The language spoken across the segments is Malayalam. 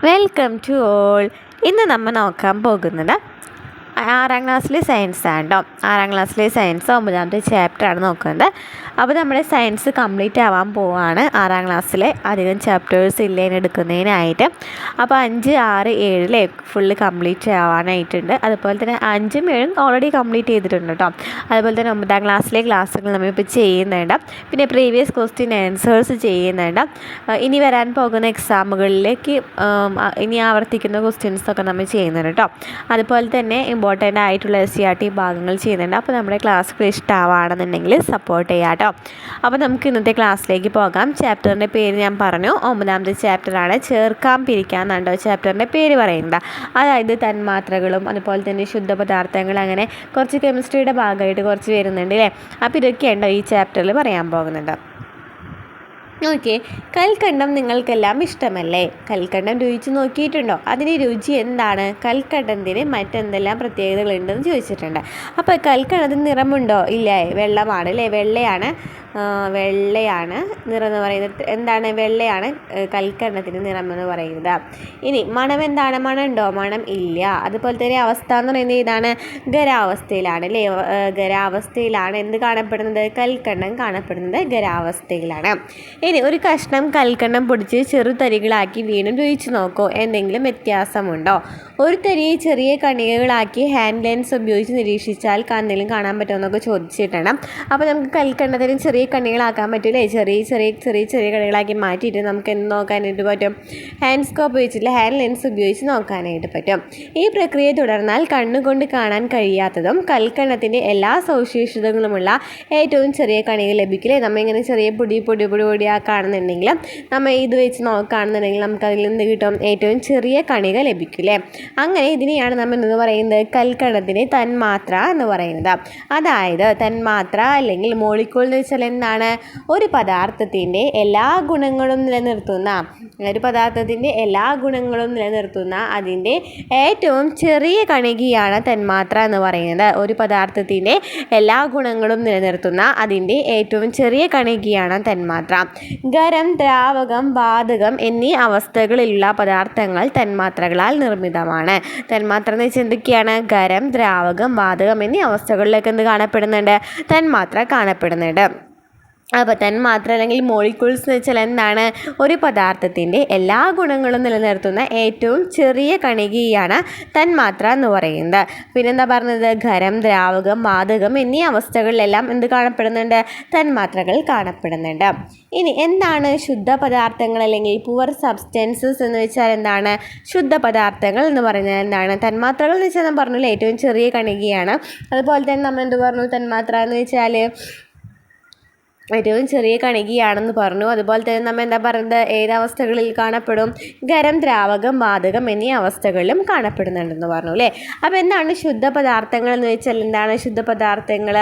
Welcome to all. ഇന്ന് നമ്മൾ നോക്കാൻ പോകുന്നത് 6ാം ക്ലാസ്സിലെ സയൻസ് ആണ് കേട്ടോ. 6ാം ക്ലാസ്സിലെ സയൻസ് 9ാമത്തെ ചാപ്റ്ററാണ് നോക്കുന്നത്. അപ്പോൾ നമ്മുടെ സയൻസ് കംപ്ലീറ്റ് ആവാൻ പോവാണ്. 6ാം ക്ലാസ്സിലെ അധികം ചാപ്റ്റേഴ്സ് ഇല്ലേന് എടുക്കുന്നതിനായിട്ട്. അപ്പോൾ 5, 6, 7 ഫുള്ള് കംപ്ലീറ്റ് ആവാനായിട്ടുണ്ട്. അതുപോലെ തന്നെ 5ഉം 7ഉം ഓൾറെഡി കംപ്ലീറ്റ് ചെയ്തിട്ടുണ്ട് കേട്ടോ. അതുപോലെ തന്നെ 9ാം ക്ലാസ്സിലെ ക്ലാസ്സുകൾ നമ്മളിപ്പോൾ ചെയ്യുന്നുണ്ട്. പിന്നെ പ്രീവിയസ് ക്വസ്റ്റ്യൻ ആൻസേഴ്സ് ചെയ്യുന്നുണ്ട്. ഇനി വരാൻ പോകുന്ന എക്സാമുകളിലേക്ക് ഇനി ആവർത്തിക്കുന്ന ക്വസ്റ്റ്യൻസൊക്കെ നമ്മൾ ചെയ്യുന്നുണ്ട് കേട്ടോ. അതുപോലെ തന്നെ ഇമ്പോർട്ടൻ്റ് ആയിട്ടുള്ള SCERT ഭാഗങ്ങൾ ചെയ്യുന്നുണ്ട്. അപ്പോൾ നമ്മുടെ ക്ലാസ്സുകൾ ഇഷ്ടമാണെന്നുണ്ടെങ്കിൽ സപ്പോർട്ട് ചെയ്യാം കേട്ടോ. അപ്പോൾ നമുക്ക് ഇന്നത്തെ ക്ലാസ്സിലേക്ക് പോകാം. ചാപ്റ്ററിൻ്റെ പേര് ഞാൻ പറഞ്ഞു, 9ാമത്തെ ചാപ്റ്ററാണ്. ചേർക്കാം പിരിക്കാം എന്നാണ് ചാപ്റ്ററിൻ്റെ പേര് പറയുന്നത്. അതായത് തന്മാത്രകളും അതുപോലെ തന്നെ ശുദ്ധപദാർത്ഥങ്ങൾ, അങ്ങനെ കുറച്ച് കെമിസ്ട്രിയുടെ ഭാഗമായിട്ട് കുറച്ച് വരുന്നുണ്ട് അല്ലേ. അപ്പോൾ ഇതൊക്കെയുണ്ടോ ഈ ചാപ്റ്ററിൽ പറയാൻ പോകുന്നത്. ഓക്കെ, കൽക്കണ്ടം നിങ്ങൾക്കെല്ലാം ഇഷ്ടമല്ലേ? കൽക്കണ്ടം രുചിച്ച് നോക്കിയിട്ടുണ്ടോ? അതിൻ്റെ രുചി എന്താണ്? കൽക്കണ്ടത്തിന് മറ്റെന്തെല്ലാം പ്രത്യേകതകളുണ്ടെന്ന് ചോദിച്ചിട്ടുണ്ട്. അപ്പോൾ കൽക്കണ്ടത്തിന് നിറമുണ്ടോ? ഇല്ലേ, വെള്ളമാണ് അല്ലേ, വെള്ളയാണ് നിറം എന്ന് പറയുന്നത്. എന്താണ്? വെള്ളയാണ് കൽക്കണ്ടത്തിന് നിറം എന്ന് പറയുന്നത്. ഇനി മണം എന്താണ്? മണം ഉണ്ടോ? മണം ഇല്ല. അതുപോലെ തന്നെ അവസ്ഥ എന്ന് പറയുന്നത് ഇതാണ്, ഖരാവസ്ഥയിലാണ് അല്ലേ. ഖരാവസ്ഥയിലാണ് എന്ത് കാണപ്പെടുന്നത്? കൽക്കണ്ടം കാണപ്പെടുന്നത് ഖരാവസ്ഥയിലാണ്. ഇനി ഒരു കഷ്ണം കൽക്കണ്ടം പൊടിച്ച് ചെറുതരികളാക്കി വീണ്ടും രുചിച്ച് നോക്കൂ, എന്തെങ്കിലും വ്യത്യാസമുണ്ടോ? ഒരു തരിയെ ചെറിയ കണികകളാക്കി ഹാൻഡ് ലെൻസ് ഉപയോഗിച്ച് നിരീക്ഷിച്ചാൽ എന്തെങ്കിലും കാണാൻ പറ്റുമോ എന്നൊക്കെ ചോദിച്ചിട്ടുണ്ട്. അപ്പോൾ നമുക്ക് കൽക്കണ്ടത്തിന് ചെറിയ കണികളാക്കാൻ പറ്റില്ലേ. ചെറിയ കണികളാക്കി മാറ്റിയിട്ട് നമുക്ക് എന്ത് നോക്കാനായിട്ട് പറ്റും? ഹാൻഡ് സ്കോപ്പ് ഉപയോഗിച്ചില്ല, ഹാൻഡ് ലെൻസ് ഉപയോഗിച്ച് നോക്കാനായിട്ട് പറ്റും. ഈ പ്രക്രിയ തുടർന്നാൽ കണ്ണുകൊണ്ട് കാണാൻ കഴിയാത്തതും കൽക്കണ്ടത്തിൻ്റെ എല്ലാ സവിശേഷതകളുമുള്ള ഏറ്റവും ചെറിയ കണികൾ ലഭിക്കില്ലേ. നമ്മളിങ്ങനെ ചെറിയ പൊടിയാക്കുകയാണെന്നുണ്ടെങ്കിൽ നമ്മൾ ഇത് വെച്ച് നോക്കുകയാണെന്നുണ്ടെങ്കിൽ നമുക്കതിൽ നിന്ന് കിട്ടും? ഏറ്റവും ചെറിയ കണിക ലഭിക്കില്ലേ. അങ്ങനെ ഇതിനെയാണ് നമ്മൾ എന്ന് പറയുന്നത് കൽക്കണ്ടത്തിൻ്റെ തന്മാത്ര എന്ന് പറയുന്നത്. അതായത് തന്മാത്ര അല്ലെങ്കിൽ മോളിക്യൂൾ എന്ന് വെച്ചാൽ എന്താണ്? ഒരു പദാർത്ഥത്തിൻ്റെ എല്ലാ ഗുണങ്ങളും നിലനിർത്തുന്ന അതിൻ്റെ ഏറ്റവും ചെറിയ കണികയാണ് തന്മാത്ര എന്ന് പറയുന്നത്. ഒരു പദാർത്ഥത്തിൻ്റെ എല്ലാ ഗുണങ്ങളും നിലനിർത്തുന്ന അതിൻ്റെ ഏറ്റവും ചെറിയ കണികയാണ് തന്മാത്ര. ഖരം, ദ്രാവകം, വാതകം എന്നീ അവസ്ഥകളിലുള്ള പദാർത്ഥങ്ങൾ തന്മാത്രകളാൽ നിർമ്മിതമാണ്. തന്മാത്ര എന്ന് വെച്ചാൽ എന്തൊക്കെയാണ്? ഖരം, ദ്രാവകം, വാതകം എന്നീ അവസ്ഥകളിലേക്ക് എന്ത് കാണപ്പെടുന്നുണ്ട്? തന്മാത്ര കാണപ്പെടുന്നുണ്ട്. അപ്പോൾ തന്മാത്ര അല്ലെങ്കിൽ മോളിക്യൂൾസ് എന്ന് വെച്ചാൽ എന്താണ്? ഒരു പദാർത്ഥത്തിൻ്റെ എല്ലാ ഗുണങ്ങളും നിലനിർത്തുന്ന ഏറ്റവും ചെറിയ കണികയാണ് തന്മാത്ര എന്ന് പറയുന്നത്. പിന്നെന്താ പറഞ്ഞത്? ഖരം, ദ്രാവകം, വാതകം എന്നീ അവസ്ഥകളിലെല്ലാം എന്ത് കാണപ്പെടുന്നുണ്ട്? തന്മാത്രകൾ കാണപ്പെടുന്നുണ്ട്. ഇനി എന്താണ് ശുദ്ധ പദാർത്ഥങ്ങൾ അല്ലെങ്കിൽ പുവർ സബ്സ്റ്റൻസസ് എന്ന് വെച്ചാൽ എന്താണ്? ശുദ്ധ പദാർത്ഥങ്ങൾ എന്ന് പറയുന്നത് എന്താണ്? തന്മാത്രകൾ എന്ന് വെച്ചാൽ ഞാൻ പറഞ്ഞില്ല, ഏറ്റവും ചെറിയ കണികയാണ്. അതുപോലെ തന്നെ നമ്മൾ എന്ത് പറഞ്ഞു? തന്മാത്ര എന്ന് വെച്ചാൽ ഏറ്റവും ചെറിയ കണികയാണെന്ന് പറഞ്ഞു. അതുപോലെ തന്നെ നമ്മൾ എന്താ പറയുന്നത്? ഏതവസ്ഥകളിൽ കാണപ്പെടും? ഖരം, ദ്രാവകം, വാതകം എന്നീ അവസ്ഥകളിലും കാണപ്പെടുന്നുണ്ടെന്ന് പറഞ്ഞു അല്ലേ. അപ്പോൾ എന്താണ് ശുദ്ധ പദാർത്ഥങ്ങൾ എന്ന് വെച്ചാൽ എന്താണ്? ശുദ്ധ പദാർത്ഥങ്ങൾ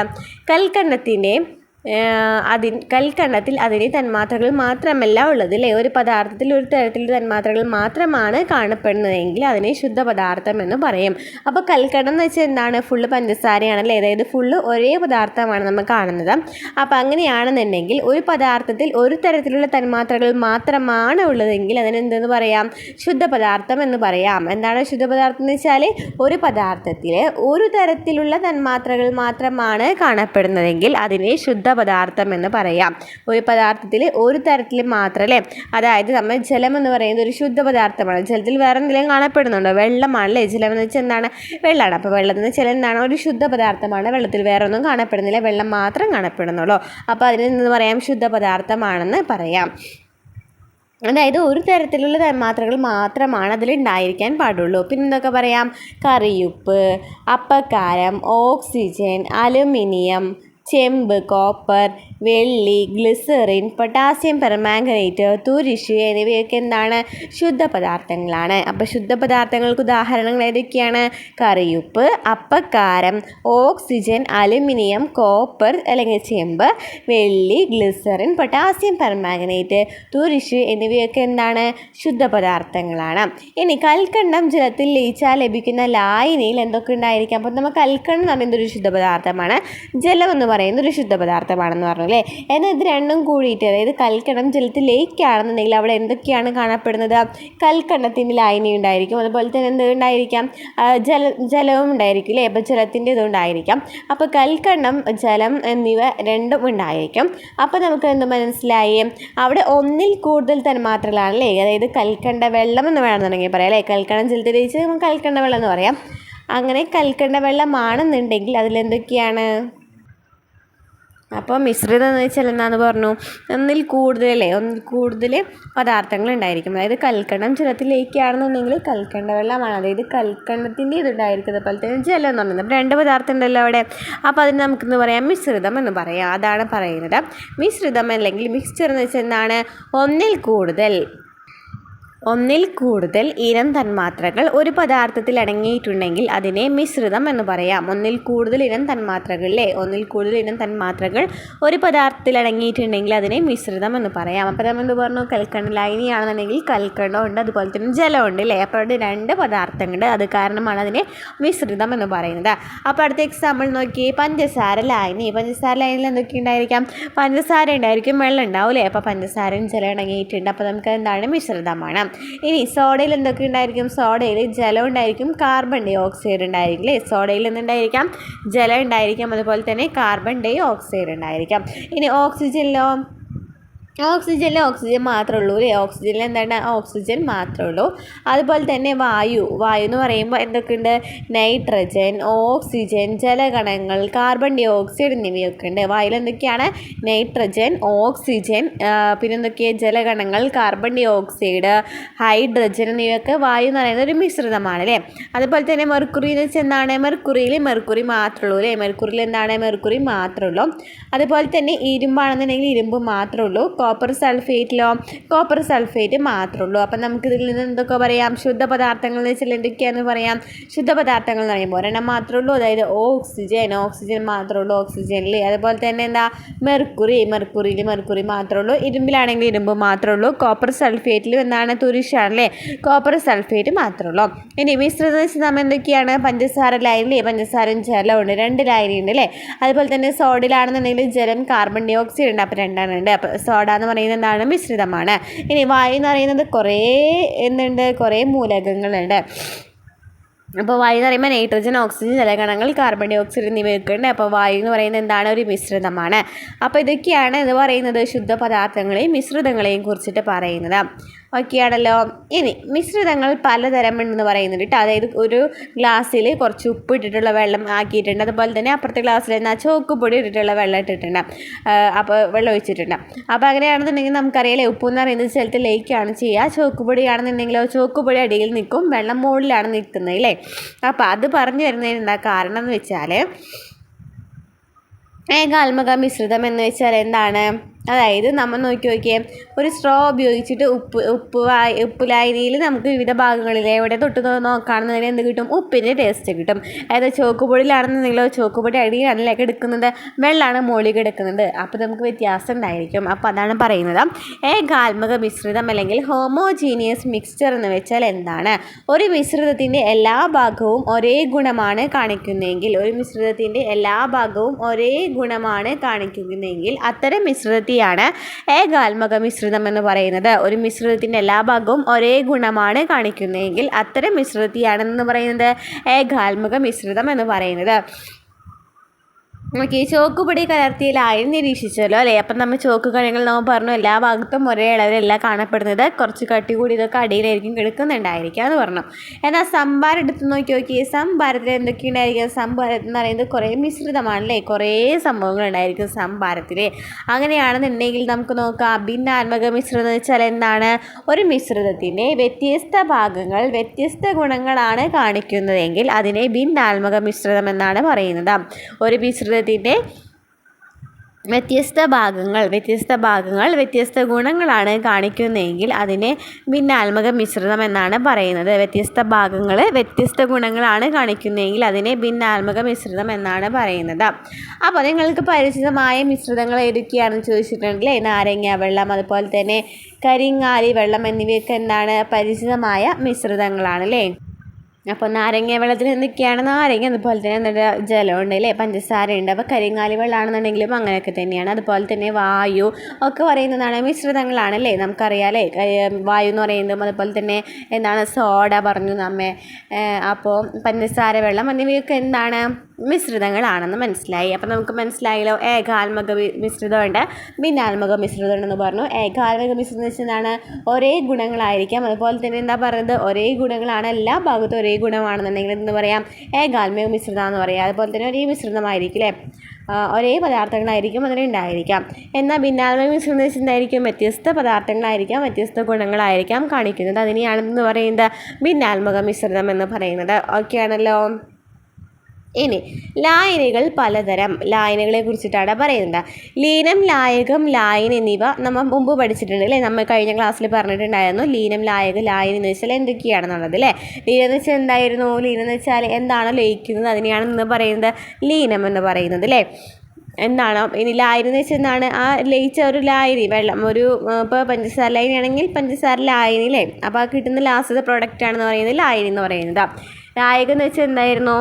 കൽക്കണ്ടത്തിൽ അതിന് തന്മാത്രകൾ മാത്രമല്ല ഉള്ളത് അല്ലേ. ഒരു പദാർത്ഥത്തിൽ ഒരു തരത്തിൽ തന്മാത്രകൾ മാത്രമാണ് കാണപ്പെടുന്നതെങ്കിൽ അതിനെ ശുദ്ധ പദാർത്ഥം എന്ന് പറയും. അപ്പോൾ കൽക്കണ്ടം എന്ന് വെച്ചാൽ എന്താണ്? ഫുള്ള് പഞ്ചസാരയാണല്ലേ, അതായത് ഫുള്ള് ഒരേ പദാർത്ഥമാണ് നമ്മൾ കാണുന്നത്. അപ്പോൾ അങ്ങനെയാണെന്നുണ്ടെങ്കിൽ ഒരു പദാർത്ഥത്തിൽ ഒരു തരത്തിലുള്ള തന്മാത്രകൾ മാത്രമാണ് ഉള്ളതെങ്കിൽ അതിനെന്തെന്ന് പറയാം? ശുദ്ധ പദാർത്ഥം എന്ന് പറയാം. എന്താണ് ശുദ്ധ പദാർത്ഥം എന്ന് വെച്ചാൽ ഒരു പദാർത്ഥത്തിൽ ഒരു തരത്തിലുള്ള തന്മാത്രകൾ മാത്രമാണ് കാണപ്പെടുന്നതെങ്കിൽ അതിനെ ശുദ്ധ പദാർത്ഥം എന്ന് പറയാം. ഒരു പദാർത്ഥത്തിൽ ഒരു തരത്തിൽ മാത്രമല്ലേ. അതായത് നമ്മൾ ജലം എന്ന് പറയുന്നത് ഒരു ശുദ്ധ പദാർത്ഥമാണ്. ജലത്തിൽ വേറെ എന്തെങ്കിലും കാണപ്പെടുന്നുണ്ടോ? വെള്ളമാണല്ലേ. ജലം എന്ന് വെച്ചാൽ എന്താണ്? വെള്ളമാണ്. അപ്പോൾ വെള്ളം എന്ന് വെച്ചാൽ എന്താണ്? ഒരു ശുദ്ധ പദാർത്ഥമാണ്. വെള്ളത്തിൽ വേറെ ഒന്നും കാണപ്പെടുന്നില്ല, വെള്ളം മാത്രം കാണപ്പെടുന്നുള്ളൂ. അപ്പോൾ അതിന് എന്ന് പറയാം? ശുദ്ധ പദാർത്ഥമാണെന്ന് പറയാം. അതായത് ഒരു തരത്തിലുള്ള തന്മാത്രകൾ മാത്രമാണ് അതിലുണ്ടായിരിക്കാൻ പാടുള്ളൂ. പിന്നെ എന്തൊക്കെ പറയാം? കറിയുപ്പ്, അപ്പക്കാരം, ഓക്സിജൻ, അലുമിനിയം, ചെമ്പ്, കോപ്പർ, വെള്ളി, ഗ്ലിസറിൻ, പൊട്ടാസ്യം പെർമാംഗനേറ്റ്, തുരിശ് എന്നിവയൊക്കെ എന്താണ്? ശുദ്ധ പദാർത്ഥങ്ങളാണ്. അപ്പോൾ ശുദ്ധ പദാർത്ഥങ്ങൾക്ക് ഉദാഹരണങ്ങൾ ഏതൊക്കെയാണ്? കറിയുപ്പ്, അപ്പക്കാരം, ഓക്സിജൻ, അലുമിനിയം, കോപ്പർ അല്ലെങ്കിൽ ചെമ്പ്, വെള്ളി, ഗ്ലിസറിൻ, പൊട്ടാസ്യം പെർമാംഗനേറ്റ്, തുരിശ് എന്നിവയൊക്കെ എന്താണ്? ശുദ്ധ പദാർത്ഥങ്ങളാണ്. ഇനി കൽക്കണ്ടം ജലത്തിൽ ലയിച്ചാൽ ലഭിക്കുന്ന ലായനിയിൽ എന്തൊക്കെ ഉണ്ടായിരിക്കാം? അപ്പോൾ നമ്മൾ കൽക്കണ്ടം എന്ന് പറയുന്നത് ഒരു ശുദ്ധ പദാർത്ഥമാണ്, ജലം എന്ന് പറയുന്നത് ഒരു ശുദ്ധ പദാർത്ഥമാണെന്ന് പറഞ്ഞു. അല്ലേ. എന്നാൽ ഇത് രണ്ടും കൂടിയിട്ട്, അതായത് കൽക്കണ്ടം ജലത്തിൽ ലയിക്കുകയാണെന്നുണ്ടെങ്കിൽ അവിടെ എന്തൊക്കെയാണ് കാണപ്പെടുന്നത്? കൽക്കണ്ടത്തിൻ്റെ ലായനി ഉണ്ടായിരിക്കും, അതുപോലെ തന്നെ എന്തുണ്ടായിരിക്കാം? ജലവും ഉണ്ടായിരിക്കും അല്ലേ. അപ്പോൾ ജലത്തിൻ്റെ ഇതുണ്ടായിരിക്കാം. അപ്പോൾ കൽക്കണ്ടം, ജലം എന്നിവ രണ്ടും ഉണ്ടായിരിക്കും. അപ്പോൾ നമുക്ക് എന്ത് മനസ്സിലായി? അവിടെ ഒന്നിൽ കൂടുതൽ തന്മാത്രകളാണല്ലേ. അതായത് കൽക്കണ്ട വെള്ളം എന്ന് വേണമെന്നുണ്ടെങ്കിൽ പറയാം അല്ലേ. കൽക്കണ്ടം ജലത്തിൽ ലയിച്ച് നമുക്ക് കൽക്കണ്ട വെള്ളം എന്ന് പറയാം. അങ്ങനെ കൽക്കണ്ട വെള്ളമാണെന്നുണ്ടെങ്കിൽ അതിലെന്തൊക്കെയാണ്? അപ്പോൾ മിശ്രിതം എന്ന് വെച്ചാൽ എന്താണെന്ന് പറഞ്ഞു? ഒന്നിൽ കൂടുതൽ പദാർത്ഥങ്ങൾ ഉണ്ടായിരിക്കും. അതായത് കൽക്കണ്ടം ജലത്തിൽ ലയിക്കുകയാണെന്നുണ്ടെങ്കിൽ കൽക്കണ്ട വെള്ളമാണ്, അതായത് കൽക്കണ്ടത്തിൻ്റെ ഇതുണ്ടായിരിക്കും. അതുപോലെ തന്നെ ജലം എന്ന് പറയുന്നത്. അപ്പോൾ 2 പദാർത്ഥം ഉണ്ടല്ലോ അവിടെ. അപ്പോൾ അതിന് നമുക്കെന്ന് പറയാം മിശ്രിതം എന്ന് പറയാം. അതാണ് പറയുന്നത്. മിശ്രിതം അല്ലെങ്കിൽ മിക്സ്ചർ എന്ന് വെച്ചാൽ എന്താണ്? ഒന്നിൽ കൂടുതൽ ഇനം തന്മാത്രകൾ ഒരു പദാർത്ഥത്തിൽ അടങ്ങിയിട്ടുണ്ടെങ്കിൽ അതിനെ മിശ്രിതം എന്ന് പറയാം. ഒന്നിൽ കൂടുതൽ ഇനം തന്മാത്രകൾ ഒരു പദാർത്ഥത്തിൽ അടങ്ങിയിട്ടുണ്ടെങ്കിൽ അതിനെ മിശ്രിതം എന്ന് പറയാം. അപ്പോൾ നമ്മൾ എന്ത് പറഞ്ഞു? കൽക്കണ്ട ലായനിയാണെന്നുണ്ടെങ്കിൽ കൽക്കണ്ടം ഉണ്ട്, അതുപോലെ തന്നെ ജലമുണ്ട് അല്ലേ. അപ്പോൾ അവിടെ 2 പദാർത്ഥങ്ങളുണ്ട്, അത് കാരണമാണ് അതിനെ മിശ്രിതം എന്ന് പറയുന്നത്. അപ്പോൾ അടുത്ത എക്സാമ്പിൾ നോക്കി. പഞ്ചസാര ലായനിയിൽ എന്തൊക്കെ ഉണ്ടായിരിക്കാം? പഞ്ചസാര ഉണ്ടായിരിക്കും, വെള്ളം ഉണ്ടാവും അല്ലേ. അപ്പോൾ പഞ്ചസാരയും ജലം അടങ്ങിയിട്ടുണ്ട്. അപ്പോൾ നമുക്ക് എന്താണ്? മിശ്രിതമാണ്. ഇനി സോഡയിൽ എന്തൊക്കെ ഉണ്ടായിരിക്കും? സോഡയിൽ ജലം ഉണ്ടായിരിക്കും, കാർബൺ ഡൈ ഓക്സൈഡ് ഉണ്ടായിരിക്കും അല്ലേ. സോഡയിൽ എന്തുണ്ടായിരിക്കാം? ജലം ഉണ്ടായിരിക്കാം, അതുപോലെ തന്നെ കാർബൺ ഡൈ ഓക്സൈഡ് ഉണ്ടായിരിക്കാം. ഇനി ഓക്സിജനിലോ? ഓക്സിജൻ മാത്രമേ ഉള്ളൂ അല്ലേ. ഓക്സിജനിൽ എന്താണ്? ഓക്സിജൻ മാത്രമേ ഉള്ളൂ. അതുപോലെ തന്നെ വായു എന്ന് പറയുമ്പോൾ എന്തൊക്കെയുണ്ട്? നൈട്രജൻ, ഓക്സിജൻ, ജലകണങ്ങൾ, കാർബൺ ഡൈ ഓക്സൈഡ് എന്നിവയൊക്കെ ഉണ്ട്. വായുവിൽ എന്തൊക്കെയാണ്? നൈട്രജൻ, ഓക്സിജൻ, പിന്നെ എന്തൊക്കെയാണ്? ജലകണങ്ങൾ, കാർബൺ ഡൈ ഓക്സൈഡ്, ഹൈഡ്രജൻ എന്നിവയൊക്കെ വായു എന്ന് പറയുന്നത് ഒരു മിശ്രിതമാണ് അല്ലേ. അതുപോലെ തന്നെ മെർക്കുറി എന്ന് വെച്ചാൽ എന്താണ്? മെർക്കുറിയിൽ മെർക്കുറി മാത്രമേ ഉള്ളൂ അല്ലേ. മെർക്കുറിയിൽ എന്താണ്? മെർക്കുറി മാത്രമേ ഉള്ളൂ. അതുപോലെ തന്നെ ഇരുമ്പാണെന്നുണ്ടെങ്കിൽ ഇരുമ്പ് മാത്രമേ ഉള്ളൂ. കോപ്പർ സൾഫേറ്റ് മാത്രമേ ഉള്ളൂ. അപ്പം നമുക്കിതിൽ നിന്ന് എന്തൊക്കെ പറയാം? ശുദ്ധ പദാർത്ഥങ്ങൾ എന്ന് വെച്ചാൽ എന്തൊക്കെയാണെന്ന് പറയാം? ശുദ്ധ പദാർത്ഥങ്ങൾ എന്ന് പറയുമ്പോൾ ഒരെണ്ണം മാത്രമേ ഉള്ളൂ, അതായത് ഓക്സിജൻ മാത്രമേ ഉള്ളൂ ഓക്സിജനിൽ. അതുപോലെ തന്നെ എന്താ? മെർക്കുറിയിൽ മെർക്കുറി മാത്രമേ ഉള്ളൂ. ഇരുമ്പിലാണെങ്കിൽ ഇരുമ്പ് മാത്രമേ ഉള്ളൂ. കോപ്പർ സൾഫേറ്റിലും എന്താണ്? തുരിശാണല്ലേ. കോപ്പർ സൾഫേറ്റ് മാത്രമേ ഉള്ളൂ. ഇനി മിശ്രിതം വെച്ച് നമ്മൾ എന്തൊക്കെയാണ്? പഞ്ചസാര ലായനി, പഞ്ചസാരയും ജലമുണ്ട്, 2 ലായനി ഉണ്ട് അല്ലേ. അതുപോലെ തന്നെ സോഡയിലാണെന്നുണ്ടെങ്കിൽ ജലം, കാർബൺ ഡൈ ഓക്സൈഡ് ഉണ്ട്, അപ്പോൾ 2 ഉണ്ട്. അപ്പോൾ സോഡ എന്ന് പറയുന്നത് എന്താണ്? മിശ്രിതമാണ്. ഇനി വായു എന്ന് പറയുന്നത് കുറേ മൂലകങ്ങളുണ്ട്. അപ്പോൾ വായു എന്ന് പറയുമ്പോൾ നൈട്രജൻ, ഓക്സിജൻ, ജലകണങ്ങൾ, കാർബൺ ഡൈ ഓക്സൈഡ് എന്നിവയൊക്കെ ഉണ്ട്. അപ്പോൾ വായു എന്ന് പറയുന്നത് എന്താണ്? ഒരു മിശ്രിതമാണ്. അപ്പോൾ ഇതൊക്കെയാണ് എന്ന് പറയുന്നത് ശുദ്ധ പദാർത്ഥങ്ങളെയും മിശ്രിതങ്ങളെയും കുറിച്ചിട്ട് പറയുന്നത്. ഓക്കെ ആണല്ലോ. ഇനി മിശ്രിതങ്ങൾ പലതരം ഉണ്ടെന്ന് പറയുന്നുണ്ട് കേട്ടോ. അതായത് ഒരു ഗ്ലാസ്സിൽ കുറച്ച് ഉപ്പ് ഇട്ടിട്ടുള്ള വെള്ളം ആക്കിയിട്ടുണ്ട്, അതുപോലെ തന്നെ അപ്പുറത്തെ ഗ്ലാസ്സിൽ എന്നാൽ ചോക്കുപൊടി ഇട്ടിട്ടുള്ള വെള്ളം ഇട്ടിട്ടുണ്ട്, അപ്പോൾ വെള്ളം ഒഴിച്ചിട്ടുണ്ട്. അപ്പോൾ അങ്ങനെയാണെന്നുണ്ടെങ്കിൽ നമുക്കറിയാലേ, ഉപ്പ് എന്ന് പറയുന്നത് ജലത്തിൽ ലയിക്കുകയാണ് ചെയ്യുക. ചോക്കുപൊടിയാണെന്നുണ്ടെങ്കിലോ ചോക്കുപൊടി അടിയിൽ നിൽക്കും, വെള്ളം മുകളിലാണ് നിൽക്കുന്നത് അല്ലേ. അപ്പോൾ അത് പറഞ്ഞു വരുന്നതിന് എന്താ കാരണം എന്ന് വെച്ചാൽ, ഏകാത്മക മിശ്രിതം എന്ന് വെച്ചാൽ എന്താണ്? അതായത് നമ്മൾ നോക്കിയേ, ഒരു സ്ട്രോ ഉപയോഗിച്ചിട്ട് ഉപ്പ് ലായനിയിൽ നമുക്ക് വിവിധ ഭാഗങ്ങളിൽ എവിടെ തൊട്ട് നോക്കുകയാണെന്നുണ്ടെങ്കിൽ എന്ത് കിട്ടും? ഉപ്പിൻ്റെ ടേസ്റ്റ് കിട്ടും. അതായത് ചോക്കുപൊടിയിലാണെന്നുണ്ടെങ്കിലോ ചോക്കുപൊടി അടിയിലാണല്ലേ കിടക്കുന്നത്, വെള്ളമാണ് മുകളിൽ കിടക്കുന്നത്, അപ്പോൾ നമുക്ക് വ്യത്യാസം ഉണ്ടായിരിക്കും. അപ്പോൾ അതാണ് പറയുന്നത്. ഏകാത്മക മിശ്രിതം അല്ലെങ്കിൽ ഹോമോജീനിയസ് മിക്സ്ചർ എന്ന് വെച്ചാൽ എന്താണ്? ഒരു മിശ്രിതത്തിൻ്റെ എല്ലാ ഭാഗവും ഒരേ ഗുണമാണ് കാണിക്കുന്നതെങ്കിൽ അത്തരം മിശ്രിതത്തിൽ ഏകാത്മക മിശ്രിതം എന്ന് പറയുന്നത്. ഒരു മിശ്രിതത്തിൻ്റെ എല്ലാ ഭാഗവും ഒരേ ഗുണമാണ് കാണിക്കുന്നതെങ്കിൽ അത്തരം മിശ്രിതത്തെയാണെന്ന് പറയുന്നത് ഏകാത്മക മിശ്രിതം എന്ന് പറയുന്നത്. ഓക്കെ, ചോക്കുപൊടി കലർത്തിയ ലായനി നിരീക്ഷിച്ചല്ലോ അല്ലേ. അപ്പം നമ്മൾ ചോക്ക് കണികൾ നമ്മൾ പറഞ്ഞു എല്ലാ ഭാഗത്തും ഒരേ അളവിലല്ല കാണപ്പെടുന്നത്, കുറച്ച് കട്ടി കൂടി ഇതൊക്കെ അടിയിലായിരിക്കും കിടക്കുന്നുണ്ടായിരിക്കുക എന്ന് പറഞ്ഞു. എന്നാൽ സംഭാരം എടുത്ത് നോക്കിയേ, സംഭാരത്തിൽ എന്തൊക്കെ ഉണ്ടായിരിക്കും? സംഭാരം എന്ന് പറയുന്നത് കുറേ മിശ്രിതമാണല്ലേ, കുറേ സംഭവങ്ങൾ ഉണ്ടായിരിക്കും സംഭാരത്തിൽ. അങ്ങനെയാണെന്നുണ്ടെങ്കിൽ നമുക്ക് നോക്കാം, ഭിന്നാത്മക മിശ്രിതം എന്ന് വെച്ചാൽ എന്താണ്? ഒരു മിശ്രിതത്തിൻ്റെ വ്യത്യസ്ത ഭാഗങ്ങൾ വ്യത്യസ്ത ഗുണങ്ങളാണ് കാണിക്കുന്നതെങ്കിൽ അതിനെ ഭിന്നാത്മക മിശ്രിതം എന്നാണ് പറയുന്നത്. ഒരു മിശ്രിതത്തിൻ്റെ വ്യത്യസ്ത ഭാഗങ്ങൾ വ്യത്യസ്ത ഗുണങ്ങളാണ് കാണിക്കുന്നതെങ്കിൽ അതിനെ ഭിന്നാത്മക മിശ്രിതം എന്നാണ് പറയുന്നത്. വ്യത്യസ്ത ഭാഗങ്ങൾ വ്യത്യസ്ത ഗുണങ്ങളാണ് കാണിക്കുന്നതെങ്കിൽ അതിനെ ഭിന്നാത്മക മിശ്രിതം എന്നാണ് പറയുന്നത്. അപ്പോൾ നിങ്ങൾക്ക് പരിചിതമായ മിശ്രിതങ്ങൾ ഏതൊക്കെയാണെന്ന് ചോദിച്ചിട്ടുണ്ടെങ്കിൽ നാരങ്ങ വെള്ളം, അതുപോലെ തന്നെ കരിങ്ങാലി വെള്ളം എന്നിവയൊക്കെ എന്താണ്? പരിചിതമായ മിശ്രിതങ്ങളാണ് അല്ലേ. അപ്പോൾ നാരങ്ങ വെള്ളത്തിൽ എന്തൊക്കെയാണ് നാരങ്ങ, അതുപോലെ തന്നെ എന്താ ജലമുണ്ട് അല്ലേ, പഞ്ചസാര ഉണ്ട്. അപ്പോൾ കരിങ്ങാലി വെള്ളമാണെന്നുണ്ടെങ്കിലും അങ്ങനെയൊക്കെ തന്നെയാണ്. അതുപോലെ തന്നെ വായു ഒക്കെ പറയുന്നതാണ് മിശ്രിതങ്ങളാണ് അല്ലേ, നമുക്കറിയാം അല്ലേ. വായു എന്ന് പറയുന്നതും അതുപോലെ തന്നെ എന്താണ് സോഡ പറഞ്ഞു നമ്മെ. അപ്പോൾ പഞ്ചസാര വെള്ളം എന്നിവയൊക്കെ എന്താണ് മിശ്രിതങ്ങളാണെന്ന് മനസ്സിലായി. അപ്പോൾ നമുക്ക് മനസ്സിലായല്ലോ ഏകാത്മക മിശ്രിതമുണ്ട്, ഭിന്നാത്മക മിശ്രിതമുണ്ടെന്ന് പറഞ്ഞു. ഏകാത്മക മിശ്രിതം എന്ന് വെച്ചാൽ ഒരേ ഗുണങ്ങളായിരിക്കാം. അതുപോലെ തന്നെ എന്താ പറയുന്നത്, ഒരേ ഗുണങ്ങളാണ്, എല്ലാ ഭാഗത്തും ഒരേ ഗുണമാണെന്നുണ്ടെങ്കിൽ എന്ന് പറയാം ഏകാത്മക മിശ്രിതം എന്ന് പറയാം. അതുപോലെ തന്നെ ഒരേ മിശ്രിതമായിരിക്കും അല്ലേ, ഒരേ പദാർത്ഥങ്ങളായിരിക്കും അതിലുണ്ടായിരിക്കാം. എന്നാൽ ഭിന്നാത്മക മിശ്രിതം എന്ന് വെച്ചാൽ എന്തായിരിക്കും, വ്യത്യസ്ത പദാർത്ഥങ്ങളായിരിക്കാം, വ്യത്യസ്ത ഗുണങ്ങളായിരിക്കാം കാണിക്കുന്നത്. അതിനെയാണെന്ന് പറയുന്നത് ഭിന്നാത്മക മിശ്രിതം എന്ന് പറയുന്നത്. ഓക്കെ ആണല്ലോ. ഇനി ലായനികൾ പലതരം. ലായനികളെ കുറിച്ചിട്ടാണ് പറയുന്നത്. ലീനം, ലായകം, ലായനി എന്നിവ നമ്മൾ മുമ്പ് പഠിച്ചിട്ടുണ്ട് അല്ലേ. നമ്മൾ കഴിഞ്ഞ ക്ലാസ്സിൽ പറഞ്ഞിട്ടുണ്ടായിരുന്നു ലീനം, ലായകം, ലായനി എന്ന് വെച്ചാൽ എന്തൊക്കെയാണെന്നുള്ളത് അല്ലേ. ലീനം എന്ന് വെച്ചാൽ എന്തായിരുന്നു, ലീനം എന്ന് വെച്ചാൽ എന്താണ് ലയിക്കുന്നത്, അതിനെയാണ് ഇന്ന് പറയുന്നത് ലീനം എന്ന് പറയുന്നത് അല്ലേ. എന്താണ് ഇനി ലായനി എന്ന് വെച്ചാൽ എന്താണ്, ആ ലയിച്ച ഒരു ലായനി വെള്ളം, ഒരു ഇപ്പോൾ പഞ്ചസാര ലായനി ആണെങ്കിൽ പഞ്ചസാര ലായനി അല്ലേ. അപ്പോൾ ആ കിട്ടുന്ന ലാസ്റ്റത്തെ പ്രൊഡക്റ്റാണെന്ന് പറയുന്നത് ലായനി എന്ന് പറയുന്നത്. ലായകം എന്ന് വെച്ചാൽ എന്തായിരുന്നു,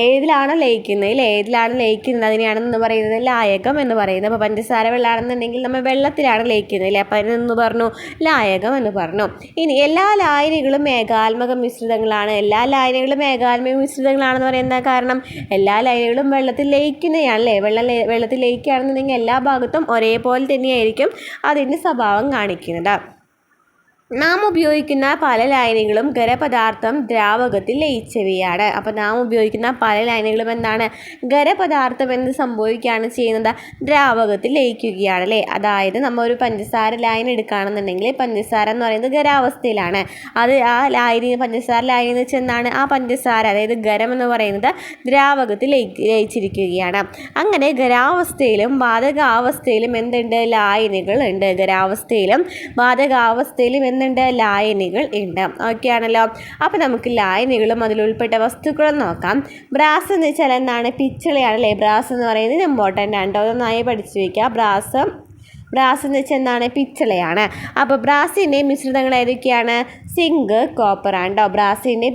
ഏതിലാണ് ലയിക്കുന്നത് അല്ലേ, ഏതിലാണ് ലയിക്കുന്നത് അതിനെയാണെന്ന് പറയുന്നത് ലായകം എന്ന് പറയുന്നത്. അപ്പോൾ പഞ്ചസാര വെള്ളമാണെന്നുണ്ടെങ്കിൽ നമ്മൾ വെള്ളത്തിലാണ് ലയിക്കുന്നത് അല്ലേ, അപ്പോൾ അതിനെന്ന് പറഞ്ഞു ലായകം എന്ന് പറഞ്ഞു. ഇനി എല്ലാ ലായനികളും ഏകാത്മക മിശ്രിതങ്ങളാണ്. എല്ലാ ലായനികളും ഏകാത്മക മിശ്രിതങ്ങളാണെന്ന് പറയുന്നത് കാരണം എല്ലാ ലായനികളും വെള്ളത്തിൽ ലയിക്കുന്നതാണല്ലേ. വെള്ളത്തിൽ ലയിക്കുകയാണെന്നുണ്ടെങ്കിൽ എല്ലാ ഭാഗത്തും ഒരേപോലെ തന്നെയായിരിക്കും അതിൻ്റെ സ്വഭാവം കാണിക്കുന്നത്. നാം ഉപയോഗിക്കുന്ന പല ലായനികളും ഖരപദാർത്ഥം ദ്രാവകത്തിൽ ലയിച്ചവയാണ്. അപ്പോൾ നാം ഉപയോഗിക്കുന്ന പല ലായനികളും എന്താണ്, ഖരപദാർത്ഥം എന്ന് സംഭവിക്കുകയാണ് ചെയ്യുന്നത്, ദ്രാവകത്തിൽ ലയിക്കുകയാണ് അല്ലേ. അതായത് നമ്മൾ ഒരു പഞ്ചസാര ലായനി എടുക്കുകയാണെന്നുണ്ടെങ്കിൽ പഞ്ചസാര എന്ന് പറയുന്നത് ഖരാവസ്ഥയിലാണ്. അത് ആ ലായനി പഞ്ചസാര ലായനി എന്ന് വെച്ചാൽ എന്താണ്, ആ പഞ്ചസാര അതായത് ഖരം എന്ന് പറയുന്നത് ദ്രാവകത്തിൽ ലയിച്ചിരിക്കുകയാണ്. അങ്ങനെ ഖരാവസ്ഥയിലും വാതകാവസ്ഥയിലും എന്തുണ്ട്, ലായനികൾ ഉണ്ട്. ഖരാവസ്ഥയിലും വാതകാവസ്ഥയിലും എന്തുണ്ട്, ലായനികൾ ഉണ്ട്. ഓക്കെ ആണല്ലോ. അപ്പോൾ നമുക്ക് ലായനികളും അതിലുൾപ്പെട്ട വസ്തുക്കളും നോക്കാം. ബ്രാസ് എന്ന് വെച്ചാൽ എന്താണ്, പിച്ചളയാണല്ലേ. ബ്രാസ് എന്ന് പറയുന്നത് ഇമ്പോർട്ടൻ്റ് ആണ്, അതൊന്നായി പഠിച്ചു വയ്ക്കുക. ബ്രാസ് എന്ന് വെച്ചാൽ എന്താണ്, പിച്ചളയാണ്. അപ്പോൾ ബ്രാസിൻ്റെ മിശ്രിതങ്ങൾ ഏതൊക്കെയാണ്, സിങ്ക്, കോപ്പർ ആണ് കേട്ടോ. ബ്രാസിൻ്റെ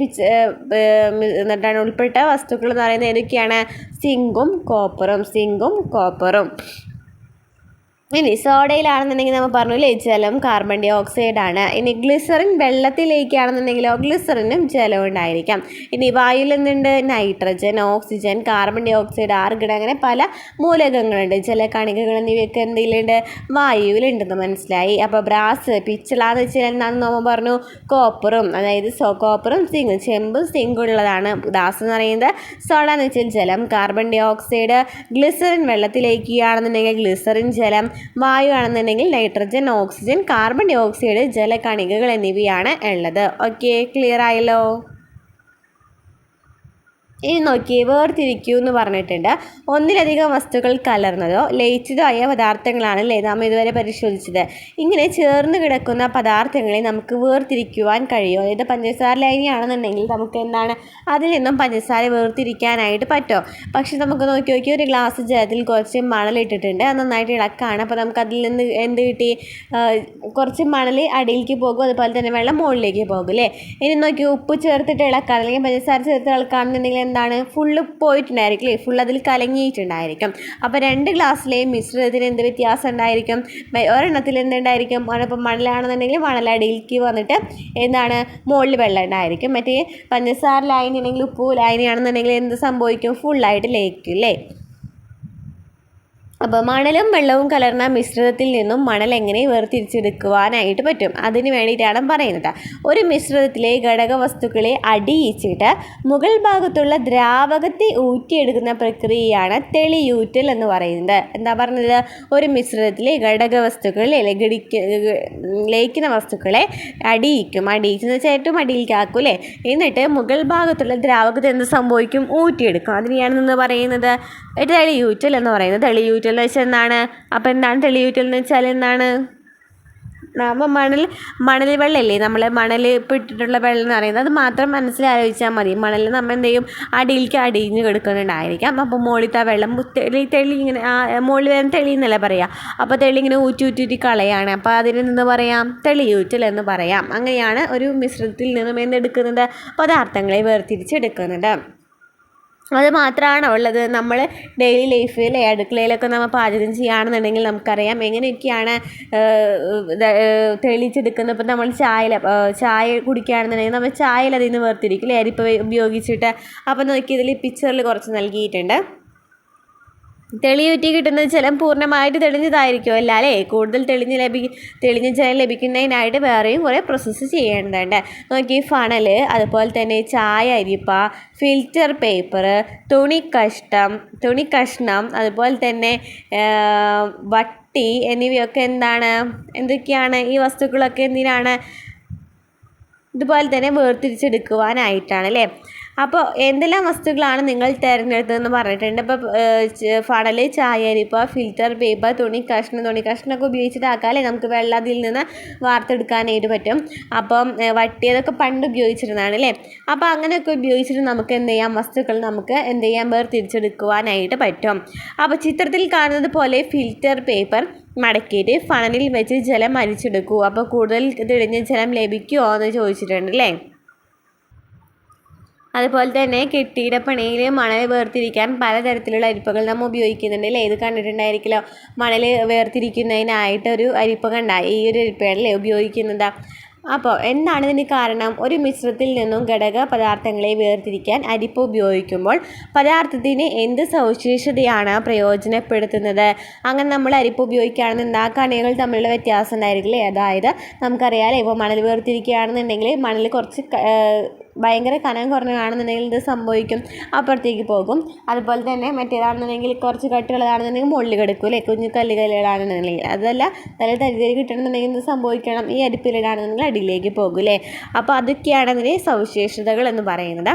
എന്നിട്ടാണ് ഉൾപ്പെട്ട വസ്തുക്കൾ എന്ന് പറയുന്നത് ഏതൊക്കെയാണ്, സിങ്കും കോപ്പറും. ഇനി സോഡയിലാണെന്നുണ്ടെങ്കിൽ നമ്മൾ പറഞ്ഞു ജലം, കാർബൺ ഡൈ ഓക്സൈഡ് ആണ്. ഇനി ഗ്ലിസറിൻ വെള്ളത്തിലേക്കാണെന്നുണ്ടെങ്കിലോ ഗ്ലിസറിനും ജലം ഉണ്ടായിരിക്കാം. ഇനി വായുവിൽ എന്തുണ്ട്, nitrogen, oxygen, carbon dioxide, argon, അങ്ങനെ പല മൂലകങ്ങളുണ്ട്. ജലകണികകൾ എന്നിവയൊക്കെ എന്തെങ്കിലുണ്ട്, വായുവിലുണ്ടെന്ന് മനസ്സിലായി. അപ്പോൾ ബ്രാസ്, പിച്ചള എന്ന് വെച്ചാൽ എന്താണെന്ന് നമ്മൾ പറഞ്ഞു, കോപ്പറും, അതായത് കോപ്പറും സിങ്കും, ചെമ്പും സിങ്കും ഉള്ളതാണ് ബ്രാസ് എന്ന് പറയുന്നത്. സോഡ എന്ന് വെച്ചാൽ ജലം, കാർബൺ ഡൈ ഓക്സൈഡ്, ഗ്ലിസറിൻ വെള്ളത്തിലേക്കാണെന്നുണ്ടെങ്കിൽ ഗ്ലിസറിൻ ജലം, വായു ആണെന്നുണ്ടെങ്കിൽ nitrogen, oxygen, carbon dioxide, ജലകണികകൾ എന്നിവയാണ് ഉള്ളത്. ഓക്കെ, ക്ലിയർ ആയല്ലോ. ഇനി നോക്കിയേ, വേർതിരിക്കൂ എന്ന് പറഞ്ഞിട്ടുണ്ട്. ഒന്നിലധികം വസ്തുക്കൾ കലർന്നതോ ലയിച്ചതോ ആയ പദാർത്ഥങ്ങളാണ് അല്ലേ നാം ഇതുവരെ പരിശോധിച്ചത്. ഇങ്ങനെ ചേർന്ന് കിടക്കുന്ന പദാർത്ഥങ്ങളെ നമുക്ക് വേർതിരിക്കുവാൻ കഴിയുമോ, അതായത് പഞ്ചസാര ലായനിയാണെന്നുണ്ടെങ്കിൽ നമുക്ക് എന്താണ് അതിൽ നിന്നും പഞ്ചസാര വേർതിരിക്കാനായിട്ട് പറ്റുമോ. പക്ഷെ നമുക്ക് നോക്കി ഒരു ഗ്ലാസ് ജലത്തിൽ കുറച്ച് മണലിട്ടിട്ടുണ്ട്, അത് നന്നായിട്ട് ഇളക്കാണ്. അപ്പോൾ നമുക്ക് അതിൽ നിന്ന് എന്ത് കിട്ടി, കുറച്ച് മണൽ അടിയിലേക്ക് പോകും, അതുപോലെ തന്നെ വെള്ളം മുകളിലേക്ക് പോകും അല്ലേ. ഇനി നോക്കി ഉപ്പ് ചേർത്തിട്ട് ഇളക്കാൻ അല്ലെങ്കിൽ പഞ്ചസാര ചേർത്ത് ഇളക്കുകയാണെന്നുണ്ടെങ്കിൽ എന്താണ്, ഫുള്ള് പോയിട്ടുണ്ടായിരിക്കും അല്ലേ, ഫുൾ അതിൽ കലങ്ങിയിട്ടുണ്ടായിരിക്കും. അപ്പോൾ രണ്ട് ഗ്ലാസ്സിലെയും മിശ്രിതത്തിന് എന്ത് വ്യത്യാസം ഉണ്ടായിരിക്കും, ഒരെണ്ണത്തിൽ എന്തുണ്ടായിരിക്കും, ഇപ്പോൾ മണലാണെന്നുണ്ടെങ്കിൽ മണലടിയിലേക്ക് വന്നിട്ട് എന്താണ് മുകളിൽ വെള്ളം ഉണ്ടായിരിക്കും. മറ്റേ പഞ്ചസാര ലായനി ആണെങ്കിൽ ഉപ്പ് ലായനിയാണെന്നുണ്ടെങ്കിൽ എന്ത് സംഭവിക്കും, ഫുള്ളായിട്ട് ലയിക്കും അല്ലേ. അപ്പോൾ മണലും വെള്ളവും കലർന്ന മിശ്രിതത്തിൽ നിന്നും മണൽ എങ്ങനെ വേർതിരിച്ചെടുക്കുവാനായിട്ട് പറ്റും, അതിന് വേണ്ടിയിട്ടാണ് പറയുന്നത്. ഒരു മിശ്രിതത്തിലെ ഘടക വസ്തുക്കളെ അടിയിച്ചിട്ട് മുകൾ ഭാഗത്തുള്ള ദ്രാവകത്തെ ഊറ്റിയെടുക്കുന്ന പ്രക്രിയയാണ് തെളിയൂറ്റൽ എന്ന് പറയുന്നത്. എന്താ പറഞ്ഞത്, ഒരു മിശ്രിതത്തിലെ ഘടക വസ്തുക്കളെ ലയിക്കുന്ന വസ്തുക്കളെ അടിയിച്ചെന്ന് വെച്ചാൽ ഏറ്റവും അടിയിലേക്കാക്കും അല്ലേ. എന്നിട്ട് മുകൾ ഭാഗത്തുള്ള ദ്രാവകത്തെ എന്ത് സംഭവിക്കും, ഊറ്റിയെടുക്കും. അതിനെയാണെന്ന് പറയുന്നത് തെളിയൂറ്റൽ എന്ന് പറയുന്നത്. തെളിയൂറ്റൽ എന്ന് വെച്ചാൽ എന്താണ്, അപ്പോൾ എന്താണ് തെളിയൂറ്റൽ എന്ന് വെച്ചാൽ എന്താണ്, അപ്പോൾ മണൽ വെള്ളമില്ലേ, നമ്മൾ മണൽ ഇപ്പോൾ ഇട്ടിട്ടുള്ള വെള്ളം എന്ന് പറയുന്നത് അത് മാത്രം മനസ്സിലാലോചിച്ചാൽ മതി. മണൽ നമ്മൾ എന്ത് ചെയ്യും, അടിയിലേക്ക് അടിഞ്ഞ് കിടക്കുന്നുണ്ടായിരിക്കാം. അപ്പോൾ മുകളിലത്തെ ആ വെള്ളം തെളി ഇങ്ങനെ മുകളിൽ വരെ തെളിയെന്നല്ല പറയുക. അപ്പോൾ തെളി ഇങ്ങനെ ഊറ്റി കളയാണ്. അപ്പോൾ അതിൽ നിന്ന് പറയാം തെളിയൂറ്റൽ എന്ന് പറയാം. അങ്ങനെയാണ് ഒരു മിശ്രിതത്തിൽ നിന്നും എന്തെടുക്കുന്നത്, പദാർത്ഥങ്ങളെ വേർതിരിച്ചെടുക്കുന്നത്. അത് മാത്രമാണ് ഉള്ളത്. നമ്മൾ ഡെയിലി ലൈഫിൽ അടുക്കളയിലൊക്കെ നമ്മൾ പാചകം ചെയ്യുകയാണെന്നുണ്ടെങ്കിൽ നമുക്കറിയാം എങ്ങനെയൊക്കെയാണ് തെളിച്ചെടുക്കുന്നത്. ഇപ്പം നമ്മൾ ചായ കുടിക്കുകയാണെന്നുണ്ടെങ്കിൽ നമ്മൾ ചായയിൽ അതിൽ നിന്ന് വേർതിരിക്കില്ലേ, അരിപ്പ ഉപയോഗിച്ചിട്ട്. അപ്പം നോക്കി ഇതിൽ പിക്ചറിൽ കുറച്ച് നൽകിയിട്ടുണ്ട്. തെളിയൂറ്റി കിട്ടുന്നത് ജലം പൂർണ്ണമായിട്ട് തെളിഞ്ഞതായിരിക്കും അല്ല അല്ലേ. കൂടുതൽ തെളിഞ്ഞ ജലം ലഭിക്കുന്നതിനായിട്ട് വേറെയും കുറേ പ്രോസസ്സ് ചെയ്യേണ്ടതുണ്ട്. നോക്കി, ഫണൽ, അതുപോലെ തന്നെ ചായ അരിപ്പ, ഫിൽറ്റർ പേപ്പർ, തുണി കഷ്ണം, അതുപോലെ തന്നെ വട്ടി എന്നിവയൊക്കെ എന്തൊക്കെയാണ് ഈ വസ്തുക്കളൊക്കെ എന്തിനാണ്, ഇതുപോലെ തന്നെ വേർതിരിച്ചെടുക്കുവാനായിട്ടാണ് അല്ലേ. അപ്പോൾ എന്തെല്ലാം വസ്തുക്കളാണ് നിങ്ങൾ തിരഞ്ഞെടുത്തതെന്ന് പറഞ്ഞിട്ടുണ്ട്. ഇപ്പോൾ ഫണൽ, ചായ അരിപ്പ, ഫിൽറ്റർ പേപ്പർ, തുണി കഷ്ണമൊക്കെ ഉപയോഗിച്ചിട്ടാക്കാം അല്ലേ നമുക്ക് വെള്ളം അതിൽ നിന്ന് വാർത്തെടുക്കാനായിട്ട് പറ്റും. അപ്പം വട്ടിയതൊക്കെ പണ്ട് ഉപയോഗിച്ചിരുന്നതാണ് അല്ലേ. അപ്പോൾ അങ്ങനെയൊക്കെ ഉപയോഗിച്ചിട്ട് നമുക്ക് എന്ത് ചെയ്യാം, വസ്തുക്കൾ നമുക്ക് എന്ത് ചെയ്യാം, വേർതിരിച്ചെടുക്കുവാനായിട്ട് പറ്റും. അപ്പോൾ ചിത്രത്തിൽ കാണുന്നത് പോലെ ഫിൽറ്റർ പേപ്പർ മടക്കിയിട്ട് ഫണലിൽ വെച്ച് ജലം അരിച്ചെടുക്കൂ. അപ്പോൾ കൂടുതൽ തെളിഞ്ഞ ജലം ലഭിക്കുമോ എന്ന് ചോദിച്ചിട്ടുണ്ട് അല്ലേ. അതുപോലെ തന്നെ കെട്ടിടപ്പണിയിൽ മണൽ വേർതിരിക്കാൻ പലതരത്തിലുള്ള അരിപ്പകൾ നമ്മൾ ഉപയോഗിക്കുന്നുണ്ട് അല്ലേ. ഇത് കണ്ടിട്ടുണ്ടായിരിക്കുമല്ലോ, മണൽ വേർതിരിക്കുന്നതിനായിട്ട് ഒരു അരിപ്പ കണ്ടായി, ഈ ഒരു അരിപ്പയല്ലേ ഉപയോഗിക്കുന്നത്. അപ്പോൾ എന്താണ് ഇതിന് കാരണം? ഒരു മിശ്രിതത്തിൽ നിന്നും ഘടക പദാർത്ഥങ്ങളെ വേർതിരിക്കാൻ അരിപ്പ ഉപയോഗിക്കുമ്പോൾ പദാർത്ഥത്തിന് എന്ത് സവിശേഷതയാണ് പ്രയോജനപ്പെടുത്തുന്നത്? അങ്ങനെ നമ്മൾ അരിപ്പ ഉപയോഗിക്കുകയാണെന്ന് ആ കണികൾ തമ്മിലുള്ള വ്യത്യാസം ഉണ്ടായിരിക്കില്ലേ. അതായത് നമുക്കറിയാമല്ലോ, ഇപ്പോൾ മണൽ വേർതിരിക്കുകയാണെന്നുണ്ടെങ്കിൽ മണൽ കുറച്ച് ഭയങ്കര കനം കുറഞ്ഞതാണെന്നുണ്ടെങ്കിൽ ഇത് സംഭവിക്കും, അപ്പുറത്തേക്ക് പോകും. അതുപോലെ തന്നെ മറ്റേതാണെന്നുണ്ടെങ്കിൽ കുറച്ച് കട്ടിയുള്ളതാണെന്നുണ്ടെങ്കിൽ മുകളിൽ കിടക്കും അല്ലേ, കുഞ്ഞു കല്ലുകളാണെന്നുണ്ടെങ്കിൽ. അതല്ല നല്ല തരിതരി കിട്ടണമെന്നുണ്ടെങ്കിൽ ഇത് സംഭവിക്കണം, ഈ അരിപ്പിലിടാണെന്നുണ്ടെങ്കിൽ അടിയിലേക്ക് പോകും അല്ലേ. അപ്പോൾ അതൊക്കെയാണ് അതിൻ്റെ സവിശേഷതകൾ എന്ന് പറയുന്നത്.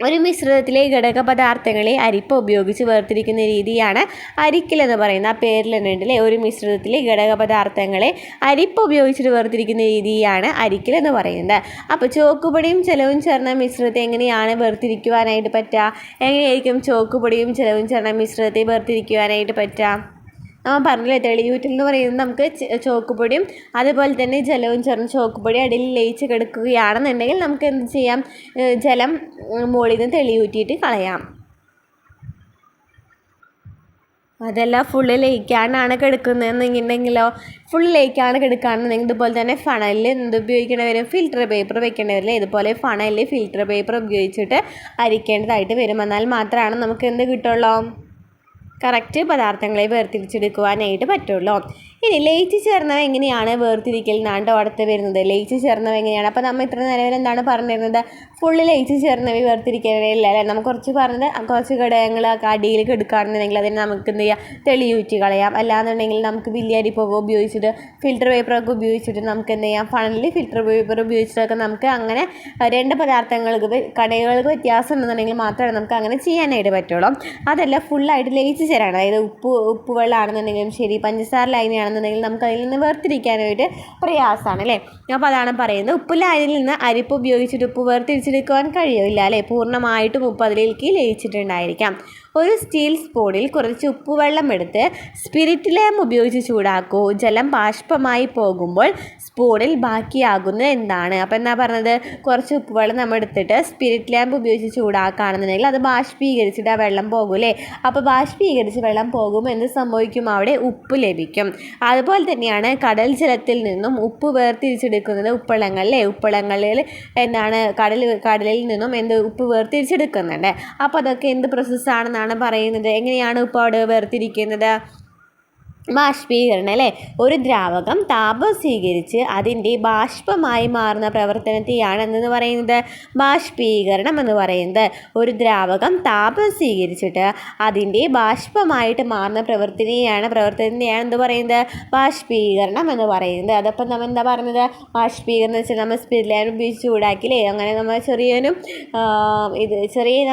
ഒരു മിശ്രിതത്തിലെ ഘടക പദാർത്ഥങ്ങളെ അരിപ്പ ഉപയോഗിച്ച് വേർതിരിക്കുന്ന രീതിയാണ് അരിക്കൽ എന്ന് പറയുന്നത്. ആ പേരിൽ തന്നെ ഉണ്ടല്ലേ, ഒരു മിശ്രിതത്തിലെ ഘടക പദാർത്ഥങ്ങളെ അരിപ്പ ഉപയോഗിച്ചിട്ട് വേർതിരിക്കുന്ന രീതിയാണ് അരിക്കൽ എന്ന് പറയുന്നത്. അപ്പോൾ ചോക്കുപൊടിയും ജലവും ചേർന്ന മിശ്രിതത്തെ എങ്ങനെയാണ് വേർതിരിക്കുവാനായിട്ട് പറ്റുക? എങ്ങനെയായിരിക്കും ചോക്കുപൊടിയും ജലവും ചേർന്ന മിശ്രിതത്തെ വേർതിരിക്കുവാനായിട്ട് പറ്റുക? നമ്മൾ പറഞ്ഞില്ലേ, തെളിയൂറ്റൽ എന്ന് പറയുന്നത് നമുക്ക് ചോക്കുപൊടിയും അതുപോലെ തന്നെ ജലവും ചേർന്ന് ചോക്കുപൊടി അടിയിൽ ലയിച്ച് കിടക്കുകയാണെന്നുണ്ടെങ്കിൽ നമുക്ക് എന്ത് ചെയ്യാം, ജലം മുകളിൽ നിന്ന് തെളിയൂറ്റിയിട്ട് കളയാം. അതല്ല ഫുള്ള് ലയിക്കാനാണ് കിടക്കുന്നതെന്നുണ്ടെങ്കിലോ, ഫുള്ള് ലയിക്കാണ് കിടക്കുകയാണെന്നുണ്ടെങ്കിൽ ഇതുപോലെ തന്നെ ഫണലിൽ എന്ത് ഉപയോഗിക്കേണ്ടി വരും, ഫിൽറ്റർ പേപ്പർ വെക്കേണ്ടി വരില്ല. ഇതുപോലെ ഫണലിൽ ഫിൽറ്റർ പേപ്പർ ഉപയോഗിച്ചിട്ട് അരിക്കേണ്ടതായിട്ട് വരും. എന്നാൽ മാത്രമാണ് നമുക്ക് എന്ത് കിട്ടുള്ളൂ, കറക്റ്റ് പദാർത്ഥങ്ങളെ വേർതിരിച്ചെടുക്കുവാനായിട്ട് പറ്റുള്ളൂ. ഇനി ലയിച്ച് ചേർന്നവ എങ്ങനെയാണ് വേർതിരിക്കൽ എന്നാണ് അടുത്ത് വരുന്നത്. ലയിച്ച് ചേർന്നവ എങ്ങനെയാണ്? അപ്പോൾ നമ്മൾ ഇത്ര നേരം എന്താണ് പറഞ്ഞിരുന്നത്, ഫുള്ള് ലയിച്ച് ചേർന്നവ വേർതിരിക്കാനില്ല അല്ലേ. നമുക്ക് കുറച്ച് പറഞ്ഞത് കുറച്ച് ഘടകങ്ങൾ അടിയിൽ കിടക്കുകയാണെന്നുണ്ടെങ്കിൽ അതിന് നമുക്ക് എന്ത് ചെയ്യാം, തെളിയൂറ്റി കളയാം. അല്ലാന്നുണ്ടെങ്കിൽ നമുക്ക് വലിയ അരിപ്പൊക്കെ ഉപയോഗിച്ചിട്ട് ഫിൽറ്റർ പേപ്പറൊക്കെ ഉപയോഗിച്ചിട്ട് നമുക്ക് എന്ത് ചെയ്യാം, ഫണലിൽ ഫിൽറ്റർ പേപ്പർ ഉപയോഗിച്ചിട്ടൊക്കെ നമുക്ക് അങ്ങനെ രണ്ട് കടകൾക്ക് വ്യത്യാസം ഉണ്ടെന്നുണ്ടെങ്കിൽ മാത്രമേ നമുക്ക് അങ്ങനെ ചെയ്യാനായിട്ട് പറ്റുള്ളൂ. അതല്ല ഫുള്ളായിട്ട് ലയിച്ച് ചേരാണ്, അതായത് ഉപ്പ് വെള്ളമാണെന്നുണ്ടെങ്കിലും ശരി, പഞ്ചസാര ലായനിയാണെന്നുണ്ടെങ്കിൽ നമുക്ക് അതിൽ നിന്ന് വേർതിരിക്കാനായിട്ട് പ്രയാസമാണ് അല്ലേ. അപ്പോൾ അതാണ് പറയുന്നത്, ഉപ്പ് ലായനിയിൽ നിന്ന് അരിപ്പ് ഉപയോഗിച്ചിട്ട് ഉപ്പ് വേർതിരിച്ചെടുക്കുവാൻ കഴിയില്ല അല്ലേ. പൂർണ്ണമായിട്ടും ഉപ്പ് അതിലേക്ക് ലയിച്ചിട്ടുണ്ടായിരിക്കാം. ഒരു സ്റ്റീൽ സ്പൂണിൽ കുറച്ച് ഉപ്പുവെള്ളം എടുത്ത് സ്പിരിറ്റ് ലാമ്പ് ഉപയോഗിച്ച് ചൂടാക്കൂ. ജലം ബാഷ്പമായി പോകുമ്പോൾ സ്പൂണിൽ ബാക്കിയാകുന്നത് എന്താണ്? അപ്പോൾ എന്താ പറഞ്ഞത്, കുറച്ച് ഉപ്പുവെള്ളം നമ്മൾ എടുത്തിട്ട് സ്പിരിറ്റ് ലാമ്പ് ഉപയോഗിച്ച് ചൂടാക്കുകയാണെന്നുണ്ടെങ്കിൽ അത് ബാഷ്പീകരിച്ചിട്ട് ആ വെള്ളം പോകൂലേ. അപ്പോൾ ബാഷ്പീകരിച്ച് വെള്ളം പോകുമ്പോൾ എന്ത് സംഭവിക്കും, അവിടെ ഉപ്പ് ലഭിക്കും. അതുപോലെ തന്നെയാണ് കടൽ ജലത്തിൽ നിന്നും ഉപ്പ് വേർതിരിച്ചെടുക്കുന്നത് ഉപ്പളങ്ങളിൽ എന്താണ് കടലിൽ നിന്നും ഉപ്പ് വേർതിരിച്ചെടുക്കുന്നുണ്ട്. അപ്പോൾ അതൊക്കെ എന്ത് പ്രോസസ്സാണെന്നാണ് പറയുന്നത്. എങ്ങനെയാണ് ഉപ്പ് അവിടെ വേർതിരിക്കുന്നത്? ബാഷ്പീകരണം അല്ലേ. ഒരു ദ്രാവകം താപം സ്വീകരിച്ച് അതിൻ്റെ ബാഷ്പമായി മാറുന്ന പ്രവർത്തനത്തെയാണ് എന്തെന്ന് പറയുന്നത്, ബാഷ്പീകരണം എന്ന് പറയുന്നത്. ഒരു ദ്രാവകം താപം സ്വീകരിച്ചിട്ട് അതിൻ്റെ ബാഷ്പമായിട്ട് മാറുന്ന പ്രവർത്തനത്തെയാണ് എന്ത് പറയുന്നത്, ബാഷ്പീകരണം എന്ന് പറയുന്നത്. അതപ്പം നമ്മൾ എന്താ പറഞ്ഞത്, ബാഷ്പീകരണം വെച്ചാൽ നമ്മൾ സ്പിരിറ്റ് ലാമ്പ് ഉപയോഗിച്ച് ചൂടാക്കില്ലേ. അങ്ങനെ നമ്മൾ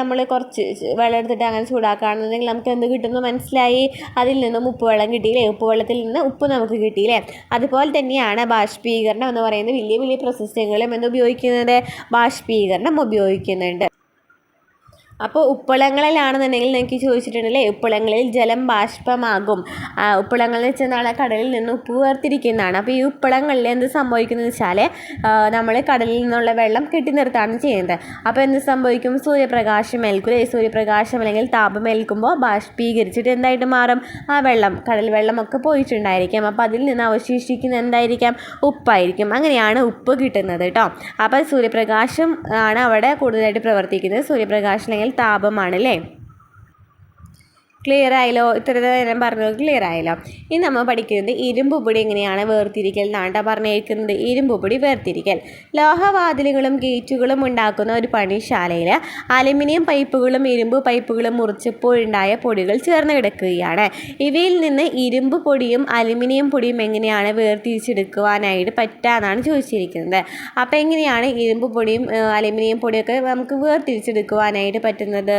നമ്മൾ കുറച്ച് വെള്ളം എടുത്തിട്ട് അങ്ങനെ ചൂടാക്കുകയാണെന്നുണ്ടെങ്കിൽ നമുക്ക് എന്ത് കിട്ടുന്നു മനസ്സിലായി, അതിൽ നിന്നും ഉപ്പ് വെള്ളം കിട്ടിയില്ലേ. കിട്ടിയില്ലേ, ഉപ്പുവെള്ളത്തിൽ നിന്ന് ഉപ്പ് നമുക്ക് കിട്ടിയില്ലേ. അതുപോലെ തന്നെയാണ് ബാഷ്പീകരണം എന്ന് പറയുന്നത്. വലിയ വലിയ പ്രോസസ്സുകളും എന്ത് ഉപയോഗിക്കുന്നത്, ബാഷ്പീകരണം ഉപയോഗിക്കുന്നുണ്ട്. അപ്പോൾ ഉപ്പളങ്ങളിലാണെന്നുണ്ടെങ്കിൽ എനിക്ക് ചോദിച്ചിട്ടുണ്ടല്ലേ, ഉപ്പളങ്ങളിൽ ജലം ബാഷ്പമാകും. ഉപ്പളങ്ങൾ എന്ന് വെച്ചാൽ എന്താണ്, കടലിൽ നിന്ന് ഉപ്പ് വേർതിരിക്കുന്നതാണ്. അപ്പോൾ ഈ ഉപ്പളങ്ങളിൽ എന്ത് സംഭവിക്കുന്നത് വെച്ചാൽ നമ്മൾ കടലിൽ നിന്നുള്ള വെള്ളം കെട്ടി നിർത്താണ് ചെയ്യുന്നത്. അപ്പോൾ എന്ത് സംഭവിക്കും, സൂര്യപ്രകാശം ഏൽക്കും. സൂര്യപ്രകാശം അല്ലെങ്കിൽ താപം ഏൽക്കുമ്പോൾ ബാഷ്പീകരിച്ചിട്ട് എന്തായിട്ട് മാറും, ആ വെള്ളം, കടൽ വെള്ളമൊക്കെ പോയിട്ടുണ്ടായിരിക്കാം. അപ്പോൾ അതിൽ നിന്ന് അവശേഷിക്കുന്ന എന്തായിരിക്കാം, ഉപ്പായിരിക്കും. അങ്ങനെയാണ് ഉപ്പ് കിട്ടുന്നത് കേട്ടോ. അപ്പോൾ സൂര്യപ്രകാശം ആണ് അവിടെ കൂടുതലായിട്ട് പ്രവർത്തിക്കുന്നത്. സൂര്യപ്രകാശം അല്ലെങ്കിൽ താപമാണ് അല്ലേ. ക്ലിയർ ആയല്ലോ, ഇത്ര നേരം പറഞ്ഞത് ക്ലിയർ ആയല്ലോ. ഇനി നമ്മൾ പഠിക്കുന്നത് ഇരുമ്പ് പൊടി എങ്ങനെയാണ് വേർതിരിക്കൽ എന്നാണ് പറഞ്ഞിരിക്കുന്നത്. ഇരുമ്പ് പൊടി വേർതിരിക്കൽ. ലോഹവാതിലുകളും ഗേറ്റുകളും ഉണ്ടാക്കുന്ന ഒരു പണിശാലയിൽ അലുമിനിയം പൈപ്പുകളും ഇരുമ്പ് പൈപ്പുകളും മുറിച്ചപ്പോഴുണ്ടായ പൊടികൾ ചേർന്ന് കിടക്കുകയാണ്. ഇവയിൽ നിന്ന് ഇരുമ്പ് പൊടിയും അലുമിനിയം പൊടിയും എങ്ങനെയാണ് വേർതിരിച്ചെടുക്കുവാനായിട്ട് പറ്റാന്നാണ് ചോദിച്ചിരിക്കുന്നത്. അപ്പോൾ എങ്ങനെയാണ് ഇരുമ്പ് പൊടിയും അലുമിനിയം പൊടിയൊക്കെ നമുക്ക് വേർതിരിച്ചെടുക്കുവാനായിട്ട് പറ്റുന്നത്?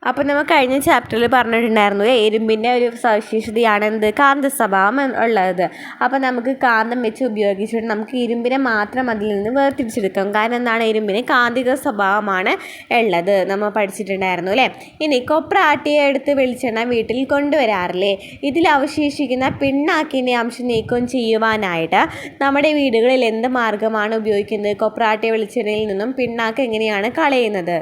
അപ്പോൾ നമ്മൾ കഴിഞ്ഞ ചാപ്റ്ററിൽ പറഞ്ഞിട്ടുണ്ടായിരുന്നു, ഇരുമ്പിൻ്റെ ഒരു സവിശേഷതയാണ് എന്ത്, കാന്ത സ്വഭാവം ഉള്ളത്. അപ്പോൾ നമുക്ക് കാന്തം വെച്ച് ഉപയോഗിച്ചിട്ട് നമുക്ക് ഇരുമ്പിനെ മാത്രം അതിൽ നിന്ന് വേർതിരിച്ചെടുക്കാം. കാരണം എന്താണ്, ഇരുമ്പിന് കാന്തിക സ്വഭാവമാണ് ഉള്ളത്, നമ്മൾ പഠിച്ചിട്ടുണ്ടായിരുന്നു അല്ലേ. ഇനി കൊപ്ര ആട്ടിയെ എടുത്ത് വെളിച്ചെണ്ണ വീട്ടിൽ കൊണ്ടുവരാറില്ലേ. ഇതിൽ അവശേഷിക്കുന്ന പിണ്ണാക്കിൻ്റെ അംശം നീക്കം ചെയ്യുവാനായിട്ട് നമ്മുടെ വീടുകളിൽ എന്ത് മാർഗമാണ് ഉപയോഗിക്കുന്നത്? കൊപ്ര ആട്ടിയ വെളിച്ചെണ്ണയിൽ നിന്നും പിണ്ണാക്ക് എങ്ങനെയാണ് കളയുന്നത്?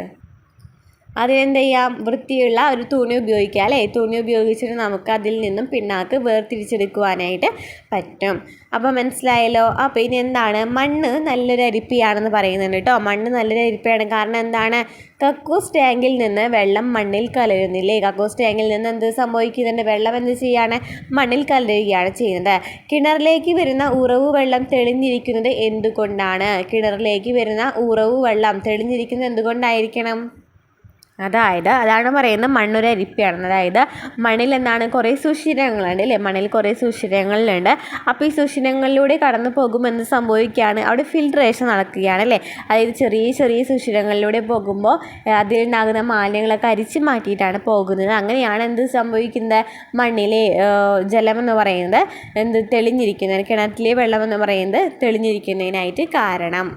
അതിനെന്ത് ചെയ്യാം, വൃത്തിയുള്ള ഒരു തുണി ഉപയോഗിക്കുക അല്ലേ. തുണി ഉപയോഗിച്ചിട്ട് നമുക്ക് അതിൽ നിന്നും പിണ്ണാക്ക് വേർതിരിച്ചെടുക്കുവാനായിട്ട് പറ്റും. അപ്പോൾ മനസ്സിലായല്ലോ. അപ്പോൾ ഇനി എന്താണ്, മണ്ണ് നല്ലൊരു അരിപ്പിയാണെന്ന് പറയുന്നുണ്ട് കേട്ടോ. മണ്ണ് നല്ലൊരു അരിപ്പയാണ്. കാരണം എന്താണ്, കക്കൂസ് ടാങ്കിൽ നിന്ന് വെള്ളം മണ്ണിൽ കലരുന്നില്ലേ. കക്കൂസ് ടാങ്കിൽ നിന്ന് എന്ത് സംഭവിക്കുന്നുണ്ട്, വെള്ളം എന്ത് ചെയ്യാണ്, മണ്ണിൽ കലരുകയാണ് ചെയ്യുന്നത്. കിണറിലേക്ക് വരുന്ന ഉറവ് വെള്ളം തെളിഞ്ഞിരിക്കുന്നത് എന്തുകൊണ്ടാണ്? കിണറിലേക്ക് വരുന്ന ഉറവ് വെള്ളം തെളിഞ്ഞിരിക്കുന്നത് എന്തുകൊണ്ടായിരിക്കണം? അതാണ് പറയുന്നത് മണ്ണൊരു അരിപ്പയാണ്. അതായത് മണ്ണിൽ എന്താണ്, കുറേ സുഷിരങ്ങളുണ്ട് അല്ലേ. മണ്ണിൽ കുറേ സുഷിരങ്ങളുണ്ട്. അപ്പോൾ ഈ സുഷിരങ്ങളിലൂടെ കടന്നു പോകുമെന്ന് സംഭവിക്കുകയാണ്, അവിടെ ഫിൽട്രേഷൻ നടക്കുകയാണ് അല്ലേ. അതായത് ചെറിയ ചെറിയ സുഷിരങ്ങളിലൂടെ പോകുമ്പോൾ അതിലുണ്ടാകുന്ന മാലിന്യങ്ങളൊക്കെ അരിച്ച് മാറ്റിയിട്ടാണ് പോകുന്നത്. അങ്ങനെയാണ് എന്ത് സംഭവിക്കുന്നത്, മണ്ണിലെ ജലമെന്ന് പറയുന്നത് എന്ത് തെളിഞ്ഞിരിക്കുന്നത്, കിണറ്റിലെ വെള്ളമെന്ന് പറയുന്നത് തെളിഞ്ഞിരിക്കുന്നതിനായിട്ട് കാരണം.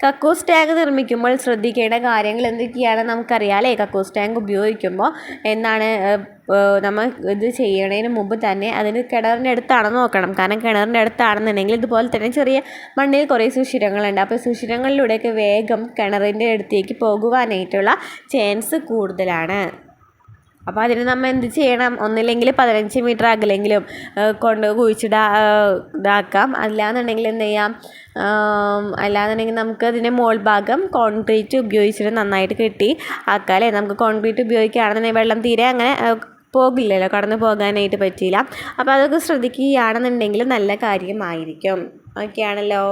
കക്കൂസ് ടാങ്ക് നിർമ്മിക്കുമ്പോൾ ശ്രദ്ധിക്കേണ്ട കാര്യങ്ങൾ എന്തൊക്കെയാണ് നമുക്കറിയാം അല്ലേ. കക്കൂസ് ടാങ്ക് ഉപയോഗിക്കുമ്പോൾ എന്താണ്, നമ്മൾ ഇത് ചെയ്യണതിന് മുമ്പ് തന്നെ അതിന് കിണറിൻ്റെ അടുത്താണെന്ന് നോക്കണം. കാരണം കിണറിൻ്റെ അടുത്താണെന്നുണ്ടെങ്കിൽ ഇതുപോലെ തന്നെ ചെറിയ മണ്ണിൽ കുറേ സുഷിരങ്ങളുണ്ട്. അപ്പോൾ സുഷിരങ്ങളിലൂടെയൊക്കെ വേഗം കിണറിൻ്റെ അടുത്തേക്ക് പോകുവാനായിട്ടുള്ള ചാൻസ് കൂടുതലാണ്. അപ്പോൾ അതിന് നമ്മൾ എന്ത് ചെയ്യണം, ഒന്നില്ലെങ്കിൽ 15 മീറ്റർ അകലെങ്കിലും കൊണ്ട് ഇതാക്കാം. അല്ലാന്നുണ്ടെങ്കിൽ എന്ത് ചെയ്യാം, അല്ലാന്നുണ്ടെങ്കിൽ നമുക്ക് അതിൻ്റെ മോൾ ഭാഗം കോൺക്രീറ്റ് ഉപയോഗിച്ചിട്ട് നന്നായിട്ട് കെട്ടി ആക്കാം അല്ലേ. നമുക്ക് കോൺക്രീറ്റ് ഉപയോഗിക്കുകയാണെന്നുണ്ടെങ്കിൽ വെള്ളം തീരെ അങ്ങനെ പോകില്ലല്ലോ, കടന്നു പോകാനായിട്ട് പറ്റില്ല. അപ്പോൾ അതൊക്കെ ശ്രദ്ധിക്കുകയാണെന്നുണ്ടെങ്കിൽ നല്ല കാര്യമായിരിക്കും. ഓക്കെ ആണല്ലോ.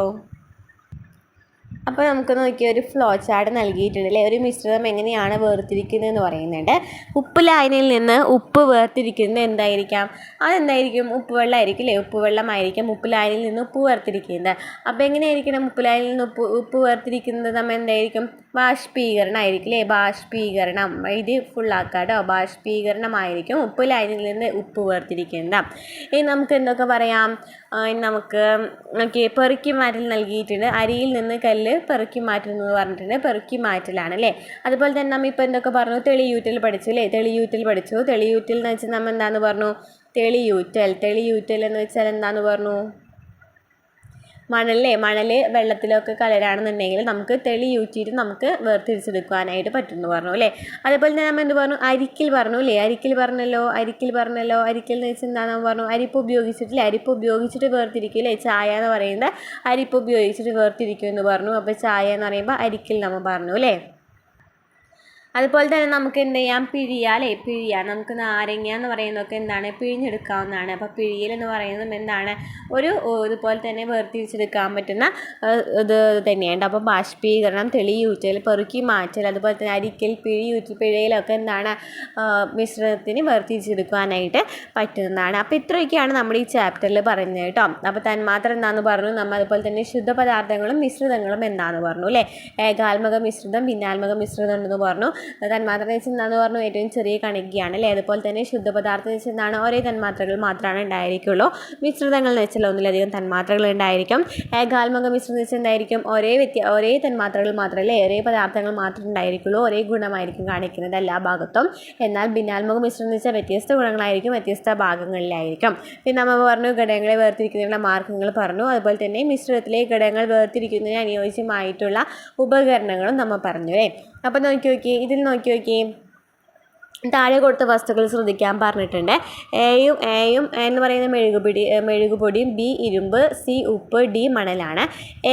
അപ്പോൾ നമുക്ക് നോക്കിയ ഒരു ഫ്ലോ ചാർട്ട് നൽകിയിട്ടുണ്ട് അല്ലേ. ഒരു മിശ്രിതം എങ്ങനെയാണ് വേർതിരിക്കുന്നതെന്ന് പറയുന്നുണ്ട്. ഉപ്പ് ലായനിയിൽ നിന്ന് ഉപ്പ് വേർതിരിക്കുന്നത് എന്തായിരിക്കാം, അതെന്തായിരിക്കും, ഉപ്പ് വെള്ളമായിരിക്കും അല്ലേ. ഉപ്പ് വെള്ളമായിരിക്കും ഉപ്പ് ലായനിയിൽ നിന്ന് ഉപ്പ് വേർതിരിക്കുന്നത്. അപ്പോൾ എങ്ങനെയായിരിക്കണം ഉപ്പ് ലായനിൽ നിന്ന് ഉപ്പ് വേർതിരിക്കുന്നത്, നമ്മൾ എന്തായിരിക്കും, ബാഷ്പീകരണം ആയിരിക്കും അല്ലേ. ബാഷ്പീകരണം, ഇത് ഫുള്ളാക്കാം കേട്ടോ. ബാഷ്പീകരണമായിരിക്കും ഉപ്പ് ലായനിയിൽ നിന്ന് ഉപ്പ് വേർതിരിക്കുന്നത്. ഇനി നമുക്ക് എന്തൊക്കെ പറയാം, നമുക്ക് പെറുക്കി മാറ്റൽ നൽകിയിട്ടുണ്ട്. അരിയിൽ നിന്ന് കല്ല് പെറുക്കി മാറ്റുന്നത് പറഞ്ഞിട്ടുണ്ട്, പെറുക്കി മാറ്റലാണ് അല്ലേ. അതുപോലെ തന്നെ നമ്മൾ ഇപ്പോൾ എന്തൊക്കെ പറഞ്ഞു, തെളിയൂറ്റൽ പഠിച്ചു അല്ലേ. തെളിയൂറ്റൽ എന്ന് വെച്ചാൽ നമ്മൾ എന്താണെന്ന് പറഞ്ഞു, തെളിയൂറ്റൽ എന്ന് വെച്ചാൽ എന്താണെന്ന് പറഞ്ഞു, മണൽ വെള്ളത്തിലൊക്കെ കലരാണെന്നുണ്ടെങ്കിൽ നമുക്ക് തെളിയൂറ്റിയിട്ട് നമുക്ക് വേർതിരിച്ചെടുക്കുവാനായിട്ട് പറ്റുമെന്ന് പറഞ്ഞു അല്ലേ. അതുപോലെ തന്നെ നമ്മൾ എന്ത് പറഞ്ഞു, അരിക്കൽ പറഞ്ഞു അല്ലേ. അരിക്കൽ പറഞ്ഞല്ലോ. അരിക്കൽ എന്ന് വെച്ചാൽ എന്താണെന്ന് പറഞ്ഞു, അരിപ്പ് ഉപയോഗിച്ചിട്ട് വേർതിരിക്കും അല്ലേ. ചായ എന്ന് പറയുന്നത് അരിപ്പ് ഉപയോഗിച്ചിട്ട് വേർതിരിക്കും എന്ന് പറഞ്ഞു. അപ്പോൾ ചായ എന്ന് പറയുമ്പോൾ അരിക്കൽ നമ്മൾ പറഞ്ഞു അല്ലേ. അതുപോലെ തന്നെ നമുക്ക് എന്ത് ചെയ്യാം, പിഴിയാം. നമുക്ക് നാരങ്ങ എന്ന് പറയുന്നതൊക്കെ എന്താണ്, പിഴിഞ്ഞെടുക്കാവുന്നതാണ്. അപ്പോൾ പിഴിയൽ എന്ന് പറയുന്നത് എന്താണ്, ഒരു ഇതുപോലെ തന്നെ വേർതിരിച്ചെടുക്കാൻ പറ്റുന്ന ഇത് തന്നെയുണ്ട്. അപ്പോൾ ബാഷ്പീകരണം, തെളിയൂറ്റൽ, പെറുക്കി മാറ്റൽ, അതുപോലെ തന്നെ അരിക്കൽ, പിഴിയലൊക്കെ എന്താണ്, മിശ്രിതത്തിന് വേർതിരിച്ചെടുക്കാനായിട്ട് പറ്റുന്നതാണ്. അപ്പോൾ ഇത്രയൊക്കെയാണ് നമ്മൾ ഈ ചാപ്റ്ററിൽ പറഞ്ഞത് കേട്ടോ. അപ്പോൾ തന്മാത്രം എന്താണെന്ന് പറഞ്ഞു നമ്മൾ. അതുപോലെ തന്നെ ശുദ്ധപദാർത്ഥങ്ങളും മിശ്രിതങ്ങളും എന്താണെന്ന് പറഞ്ഞു അല്ലേ. ഏകാത്മക മിശ്രിതം, ഭിന്നാത്മക മിശ്രിതം ഉണ്ടെന്ന് പറഞ്ഞു. തന്മാത്ര എന്ന് വെച്ചാൽ എന്താണെന്ന് പറഞ്ഞു, ഏറ്റവും ചെറിയ കണികയാണ് അല്ലേ. അതുപോലെ തന്നെ ശുദ്ധപദാർത്ഥം എന്ന് വെച്ചാൽ എന്താണ്, ഒരേ തന്മാത്രകൾ മാത്രമാണ് ഉണ്ടായിരിക്കുള്ളൂ. മിശ്രിതങ്ങൾ എന്ന് വെച്ചാൽ ഒന്നിലധികം തന്മാത്രകൾ ഉണ്ടായിരിക്കും. ഏകാത്മക മിശ്രിതം എന്ന് വെച്ചാൽ എന്തായിരിക്കും, ഒരേ തന്മാത്രകൾ മാത്രമല്ലേ, ഒരേ പദാർത്ഥങ്ങൾ മാത്രമേ ഉണ്ടായിരിക്കുള്ളൂ, ഒരേ ഗുണമായിരിക്കും കാണിക്കുന്നത് എല്ലാ ഭാഗത്തും. എന്നാൽ ഭിന്നാത്മക മിശ്രിതം എന്ന് വെച്ചാൽ വ്യത്യസ്ത ഗുണങ്ങളായിരിക്കും വ്യത്യസ്ത ഭാഗങ്ങളിലായിരിക്കും. പിന്നെ നമ്മൾ പറഞ്ഞു ഘടകങ്ങളെ വേർതിരിക്കുന്നതിനുള്ള മാർഗ്ഗങ്ങൾ പറഞ്ഞു. അതുപോലെ തന്നെ മിശ്രിതത്തിലെ ഘടകങ്ങൾ വേർതിരിക്കുന്നതിന് അനുയോജ്യമായിട്ടുള്ള ഉപകരണങ്ങളും നമ്മൾ പറഞ്ഞു അല്ലേ. അപ്പോൾ ഇതിൽ നോക്കി നോക്കിയേ, താഴെ കൊടുത്ത വസ്തുക്കൾ ശ്രദ്ധിക്കാൻ പറഞ്ഞിട്ടുണ്ട്. എയും എന്ന് പറയുന്ന മെഴുകുപൊടിയും, ബി ഇരുമ്പ്, സി ഉപ്പ്, ഡി മണലാണ്.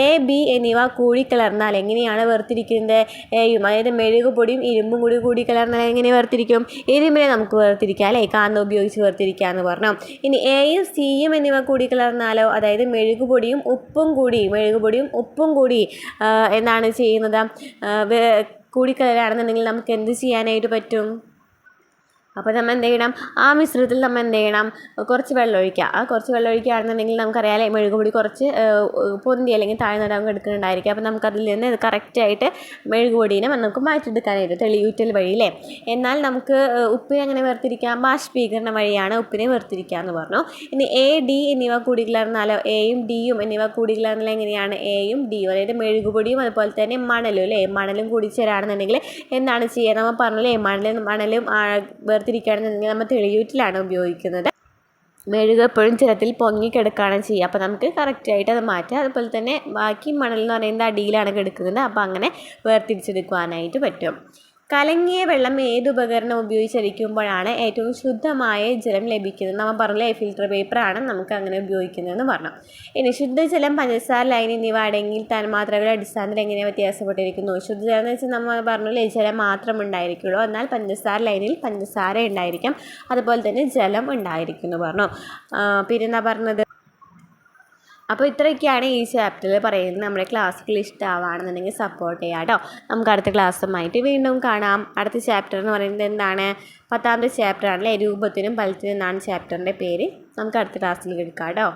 എ ബി എന്നിവ കൂടിക്കലർന്നാൽ എങ്ങനെയാണ് വേർതിരിക്കുന്നത്? എയും അതായത് മെഴുകുപൊടിയും ഇരുമ്പും കൂടിക്കലർന്നാൽ എങ്ങനെ വേർതിരിക്കും? ഇരുമ്പിനെ നമുക്ക് വേർതിരിക്കാം അല്ലേ, കാന്തം ഉപയോഗിച്ച് വേർതിരിക്കാമെന്ന് പറഞ്ഞു. ഇനി എയും സിയും എന്നിവ കൂടിക്കലർന്നാലോ, അതായത് മെഴുകുപൊടിയും ഉപ്പും കൂടി എന്താണ് ചെയ്യുന്നത്, കൂടിക്കലരാണെന്നുണ്ടെങ്കിൽ നമുക്ക് എന്ത് ചെയ്യാനായിട്ട് പറ്റും? അപ്പോൾ നമ്മൾ എന്ത് ചെയ്യണം, ആ മിശ്രിതത്തിൽ നമ്മൾ എന്ത് ചെയ്യണം, കുറച്ച് വെള്ളം ഒഴിക്കുക. കുറച്ച് വെള്ളം ഒഴിക്കുകയാണെന്നുണ്ടെങ്കിൽ നമുക്കറിയാമല്ലേ, മെഴുകുപൊടി കുറച്ച് പൊന്തി അല്ലെങ്കിൽ താഴ്ന്നിടാൻ എടുക്കുന്നുണ്ടായിരിക്കും. അപ്പോൾ നമുക്കതിൽ നിന്ന് കറക്റ്റായിട്ട് മെഴുകുപൊടീനെ നമുക്ക് മാറ്റിയെടുക്കാനായിട്ട് തെളിയൂറ്റൽ വഴിയില്ലേ. എന്നാൽ നമുക്ക് ഉപ്പിനെ അങ്ങനെ വേർതിരിക്കാം, ബാഷ്പീകരണം വഴിയാണ് ഉപ്പിനെ വേർതിരിക്കാമെന്ന് പറഞ്ഞു. ഇനി എ ഡി എന്നിവ കൂടിക്കലർന്നാലോ, എയും ഡിയും എന്നിവ കൂടിക്കലർന്നാൽ എങ്ങനെയാണ്, എയും ഡിയും അതായത് മെഴുകുപൊടിയും അതുപോലെ തന്നെ മണലും അല്ലേ, മണലും കൂടി ചേരാണെന്നുണ്ടെങ്കിൽ എന്താണ് ചെയ്യുക, നമ്മൾ പറഞ്ഞല്ലേ, മണലും വേർതിരിക്കുകയാണെന്നുണ്ടെങ്കിൽ നമ്മൾ തെളിയൂറ്റിലാണ് ഉപയോഗിക്കുന്നത്. മെഴുക് എപ്പോഴും ജലത്തിൽ പൊങ്ങിക്കിടക്കുകയാണ് ചെയ്യുക. അപ്പോൾ നമുക്ക് കറക്റ്റായിട്ട് അത് മാറ്റാം. അതുപോലെ തന്നെ ബാക്കി മണൽ എന്ന് പറയുന്നത് അടിയിലാണ് കിടക്കുന്നത്. അപ്പോൾ അങ്ങനെ വേർതിരിച്ചെടുക്കുവാനായിട്ട് പറ്റും. കലങ്ങിയ വെള്ളം ഏത് ഉപകരണം ഉപയോഗിച്ചരിക്കുമ്പോഴാണ് ഏറ്റവും ശുദ്ധമായ ജലം ലഭിക്കുന്നത്? നമ്മൾ പറഞ്ഞില്ലേ, ഫിൽറ്റർ പേപ്പറാണ് നമുക്ക് അങ്ങനെ ഉപയോഗിക്കുന്നതെന്ന് പറഞ്ഞു. ഇനി ശുദ്ധജലം, പഞ്ചസാര, ലൈൻ എന്നിവ അടങ്ങിയ തന്മാത്രകളുടെ അടിസ്ഥാനത്തിൽ എങ്ങനെ വ്യത്യാസപ്പെട്ടിരിക്കുന്നു? ശുദ്ധജലം എന്ന് വെച്ചാൽ നമ്മൾ പറഞ്ഞില്ലേ, ജലം മാത്രം ഉണ്ടായിരിക്കുള്ളൂ. എന്നാൽ പഞ്ചസാര ലൈനിൽ പഞ്ചസാര ഉണ്ടായിരിക്കും, അതുപോലെ തന്നെ ജലം ഉണ്ടായിരിക്കുന്നു പറഞ്ഞു. പിന്നെ എന്താ പറഞ്ഞത്? അപ്പോൾ ഇത്രയൊക്കെയാണ് ഈ ചാപ്റ്ററിൽ പറയുന്നത്. നമ്മുടെ ക്ലാസ്സുകൾ ഇഷ്ടമാവുകയാണെന്നുണ്ടെങ്കിൽ സപ്പോർട്ട് ചെയ്യാം കേട്ടോ. നമുക്ക് അടുത്ത ക്ലാസ്സുമായിട്ട് വീണ്ടും കാണാം. അടുത്ത ചാപ്റ്റർ എന്ന് പറയുന്നത് എന്താണ്, 10ാമത്തെ ചാപ്റ്റർ ആണല്ലേ, രൂപത്തിനും ഫലത്തിനും എന്നാണ് ചാപ്റ്ററിൻ്റെ പേര്. നമുക്ക് അടുത്ത ക്ലാസ്സിൽ എടുക്കാം കേട്ടോ.